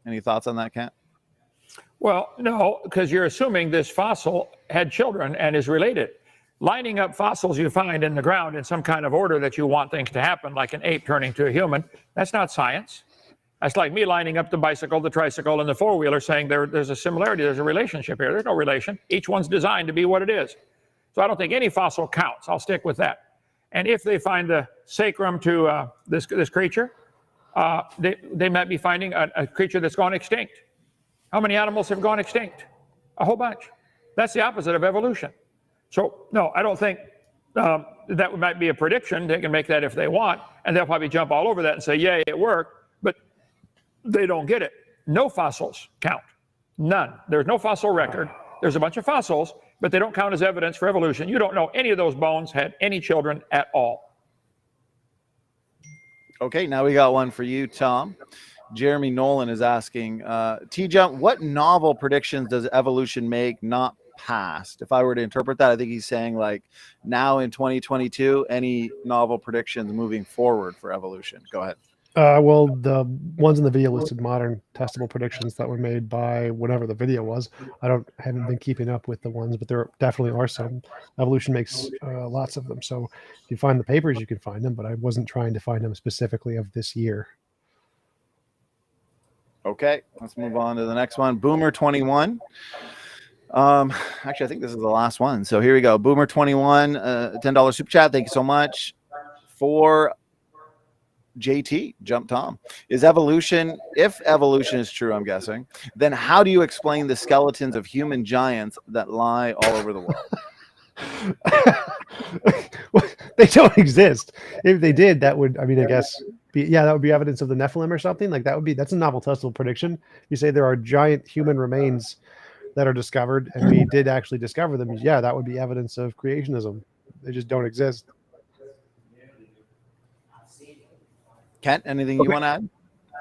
Any thoughts on that, Kent? Well, no, because you're assuming this fossil had children and is related. Lining up fossils you find in the ground in some kind of order that you want things to happen, like an ape turning to a human, that's not science. That's like me lining up the bicycle, the tricycle, and the four-wheeler saying there's a similarity, there's a relationship here. There's no relation. Each one's designed to be what it is. So I don't think any fossil counts. I'll stick with that. And if they find the sacrum to this creature, they might be finding a creature that's gone extinct. How many animals have gone extinct? A whole bunch. That's the opposite of evolution. So, no, I don't think that might be a prediction. They can make that if they want, and they'll probably jump all over that and say, yay, it worked. But they don't get it. No fossils count. None. There's no fossil record. There's a bunch of fossils, but they don't count as evidence for evolution. You don't know any of those bones had any children at all. Okay, now we got one for you, Tom. Jeremy Nolan is asking, TJump, what novel predictions does evolution make not past? If I were to interpret that, I think he's saying like now in 2022, any novel predictions moving forward for evolution? Go ahead. Well, the ones in the video listed modern testable predictions that were made by whatever the video was. Haven't been keeping up with the ones, but there definitely are some. Evolution makes lots of them. So if you find the papers, you can find them, but I wasn't trying to find them specifically of this year. Okay, let's move on to the next one. Boomer 21. Actually, I think this is the last one. So here we go. Boomer 21, $10 super chat. Thank you so much. For JT, Jump Tom. If evolution is true, I'm guessing, then how do you explain the skeletons of human giants that lie all over the world? They don't exist. If they did, that would, I guess, that would be evidence of the Nephilim or something. Like that's a novel testable prediction. You say there are giant human remains that are discovered, and we did actually discover them. Yeah, that would be evidence of creationism. They just don't exist. Kent, anything you want to add?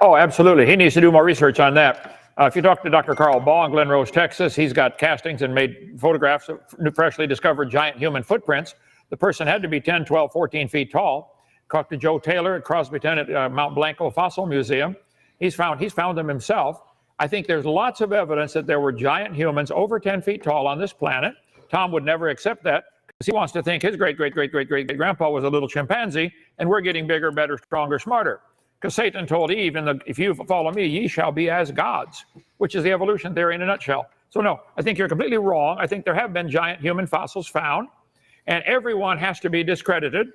Oh, absolutely. He needs to do more research on that. If you talk to Dr. Carl Baugh in Glen Rose, Texas, he's got castings and made photographs of freshly discovered giant human footprints. The person had to be 10, 12, 14 feet tall. Talked to Joe Taylor at Crosbyton at Mount Blanco Fossil Museum. He's found them himself. I think there's lots of evidence that there were giant humans over 10 feet tall on this planet. Tom would never accept that because he wants to think his great-great-great-great-great-grandpa was a little chimpanzee, and we're getting bigger, better, stronger, smarter. Because Satan told Eve, if you follow me, ye shall be as gods, which is the evolution theory in a nutshell. So no, I think you're completely wrong. I think there have been giant human fossils found, and everyone has to be discredited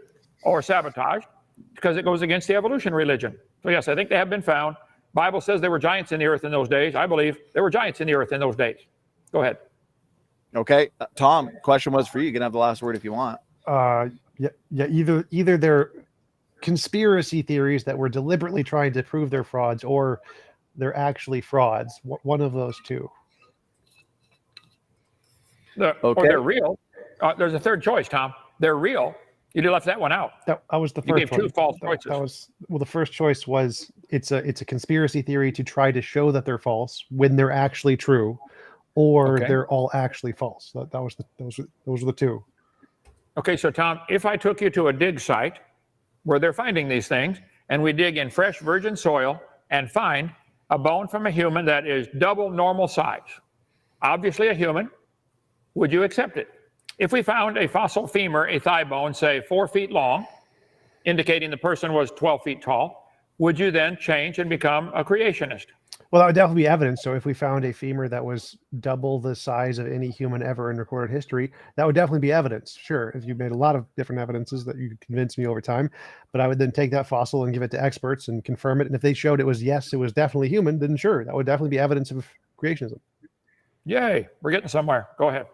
or sabotaged because it goes against the evolution religion. So yes, I think they have been found. Bible says there were giants in the earth in those days. I believe there were giants in the earth in those days. Go ahead. Okay, Tom, question was for you. You can have the last word if you want. Either they're conspiracy theories that we're deliberately trying to prove they're frauds, or they're actually frauds. One of those two. Or they're real. There's a third choice, Tom. They're real. You left that one out. That was the first one. You gave two false choices. The first choice was it's a conspiracy theory to try to show that they're false when they're actually true, or they're all actually false. Those were the two. Okay, so Tom, if I took you to a dig site where they're finding these things, and we dig in fresh virgin soil and find a bone from a human that is double normal size, obviously a human, would you accept it? If we found a fossil femur, a thigh bone, say 4 feet long, indicating the person was 12 feet tall, would you then change and become a creationist? Well, that would definitely be evidence. So if we found a femur that was double the size of any human ever in recorded history, that would definitely be evidence. Sure, if you made a lot of different evidences that you could convince me over time, but I would then take that fossil and give it to experts and confirm it. And if they showed it was, yes, it was definitely human, then sure, that would definitely be evidence of creationism. Yay, we're getting somewhere. Go ahead.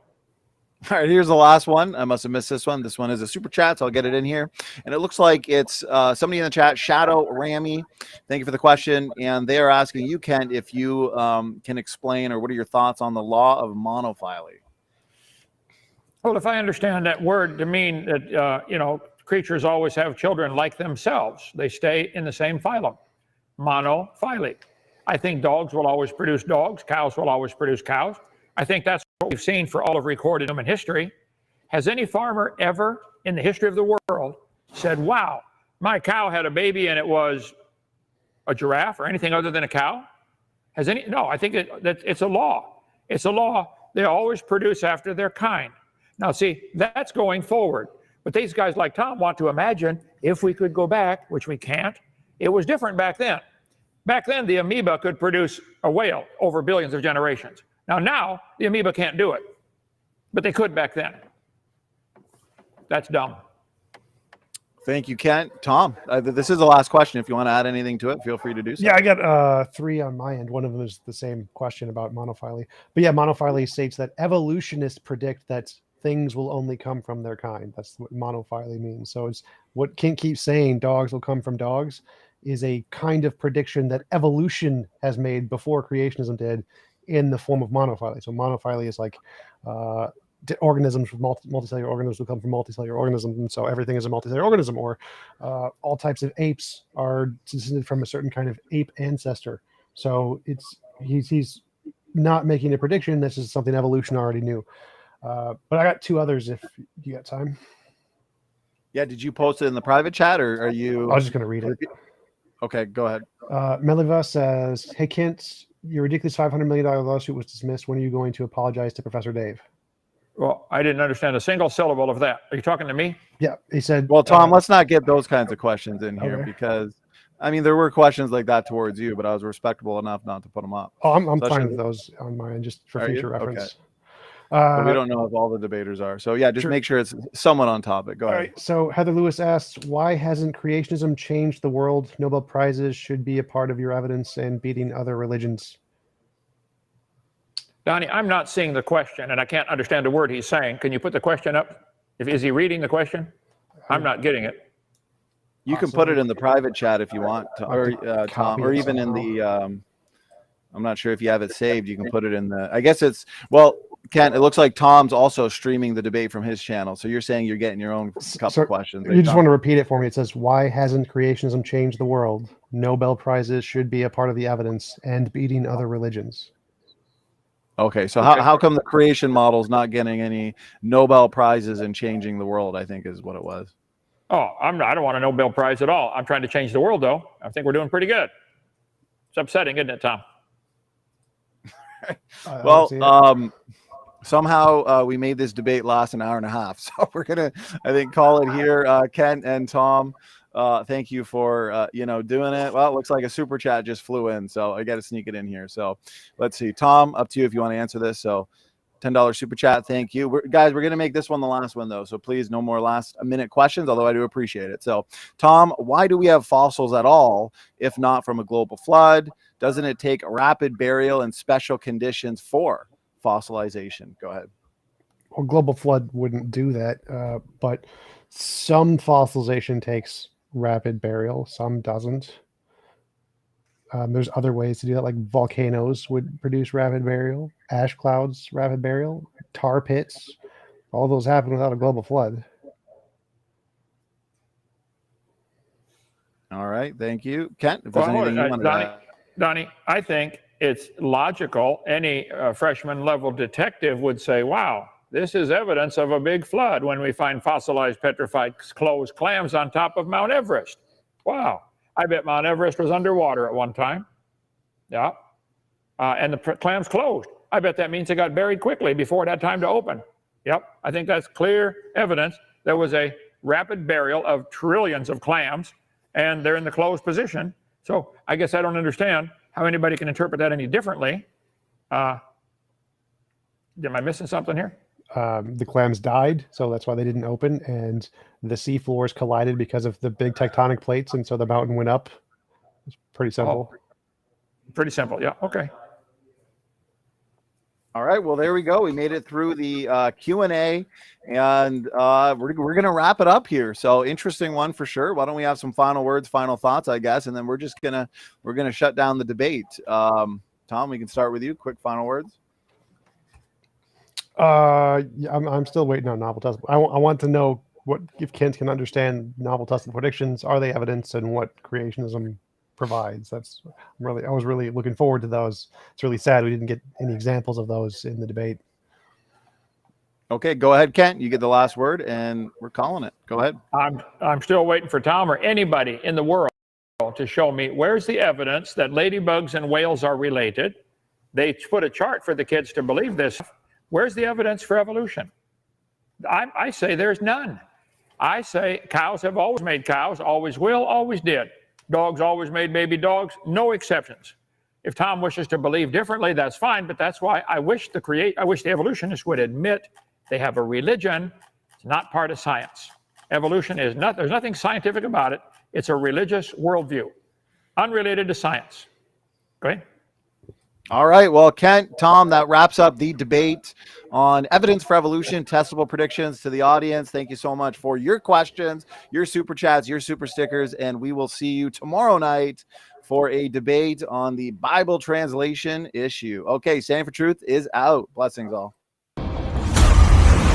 All right, here's the last one. I must have missed this one. This one is a super chat, so I'll get it in here. And it looks like it's somebody in the chat, Shadow Rammy. Thank you for the question. And they are asking you, Kent, if you can explain or what are your thoughts on the law of monophyly? Well, if I understand that word to mean that, creatures always have children like themselves. They stay in the same phylum, monophyly. I think dogs will always produce dogs. Cows will always produce cows. I think that's what we've seen for all of recorded human history. Has any farmer ever in the history of the world said, wow, my cow had a baby and it was a giraffe or anything other than a cow? No, I think it's a law. It's a law. They always produce after their kind. Now, see, that's going forward. But these guys like Tom want to imagine if we could go back, which we can't. It was different back then. Back then, the amoeba could produce a whale over billions of generations. Now, the amoeba can't do it, but they could back then. That's dumb. Thank you, Kent. Tom, this is the last question. If you want to add anything to it, feel free to do so. Yeah, I got 3 on my end. One of them is the same question about monophyly. But yeah, monophyly states that evolutionists predict that things will only come from their kind. That's what monophyly means. So it's what Kent keeps saying, dogs will come from dogs, is a kind of prediction that evolution has made before creationism did, in the form of monophyly. So monophyly is like organisms from multicellular organisms will come from multicellular organisms, and so everything is a multicellular organism. Or all types of apes are descended from a certain kind of ape ancestor. So he's not making a prediction. This is something evolution already knew. But I got 2 others if you got time. Yeah, did you post it in the private chat, or are you? I was just going to read it. Okay, go ahead. Meliva says, hey, Kent, your ridiculous $500 million lawsuit was dismissed. When are you going to apologize to Professor Dave? Well, I didn't understand a single syllable of that. Are you talking to me? Yeah, he said. Well, Tom, let's not get those kinds of questions in here because, there were questions like that towards you, but I was respectable enough not to put them up. Oh, I'm fine with those on mine, just for future reference. Okay. But we don't know if all the debaters are. So, yeah, just make sure it's somewhat on topic. Go ahead. All right. So Heather Lewis asks, why hasn't creationism changed the world? Nobel Prizes should be a part of your evidence and beating other religions. Donnie, I'm not seeing the question, and I can't understand a word he's saying. Can you put the question up? Is he reading the question? I'm not getting it. You can put it in the private chat if you want, or Tom, or even in the. I'm not sure if you have it saved. You can put it in the. I guess it's Ken, it looks like Tom's also streaming the debate from his channel. So you're saying you're getting your own couple questions. You just want to repeat it for me. It says, why hasn't creationism changed the world? Nobel Prizes should be a part of the evidence and beating other religions. Okay, so how come the creation model's not getting any Nobel Prizes and changing the world, I think is what it was. Oh, I don't want a Nobel Prize at all. I'm trying to change the world, though. I think we're doing pretty good. It's upsetting, isn't it, Tom? Well, somehow we made this debate last an hour and a half. So we're going to, I think, call it here. Ken and Tom, thank you for, doing it. Well, it looks like a super chat just flew in. So I got to sneak it in here. So let's see. Tom, up to you if you want to answer this. So $10 super chat. Thank you. Guys, we're going to make this one the last one, though. So please, no more last minute questions, although I do appreciate it. So, Tom, why do we have fossils at all if not from a global flood? Doesn't it take rapid burial and special conditions for fossilization? Go ahead. Well, global flood wouldn't do that, but some fossilization takes rapid burial, some doesn't. There's other ways to do that, like volcanoes would produce rapid burial, ash clouds, rapid burial, tar pits. All those happen without a global flood. All right. Thank you. Kent, if there's anything you want to add. Donnie, I think it's logical. Any freshman level detective would say, wow, this is evidence of a big flood when we find fossilized petrified closed clams on top of Mount Everest. Wow. I bet Mount Everest was underwater at one time. Yeah. And the clams closed. I bet that means it got buried quickly before it had time to open. Yep. I think that's clear evidence there was a rapid burial of trillions of clams, and they're in the closed position. So I guess I don't understand how anybody can interpret that any differently. Am I missing something here? The clams died, so that's why they didn't open, and the sea floors collided because of the big tectonic plates, and so the mountain went up. It's pretty simple. Oh, pretty simple, yeah, okay. All right, well, there we go. We made it through the Q&A, and we're going to wrap it up here. So interesting one for sure. Why don't we have some final words, final thoughts, I guess, and then we're going to shut down the debate. Tom, we can start with you. Quick final words. Yeah, I'm still waiting on novel testable. I want to know what if Kent can understand novel testable predictions. Are they evidence, and what creationism provides? I was really looking forward to those. It's really sad we didn't get any examples of those in the debate. Okay, go ahead, Kent. You get the last word, and we're calling it. Go ahead. I'm still waiting for Tom or anybody in the world to show me where's the evidence that ladybugs and whales are related. They put a chart for the kids to believe this. Where's the evidence for evolution? I say there's none. I say cows have always made cows, always will, always did. Dogs always made baby dogs, no exceptions. If Tom wishes to believe differently, that's fine, but that's why I wish the evolutionists would admit they have a religion. It's not part of science. Evolution is not, there's nothing scientific about it. It's a religious worldview, unrelated to science. Okay? All right. Well, Kent, Tom, that wraps up the debate on evidence for evolution, testable predictions. To the audience, thank you so much for your questions, your super chats, your super stickers, and we will see you tomorrow night for a debate on the Bible translation issue. Okay, Standing for Truth is out. Blessings all.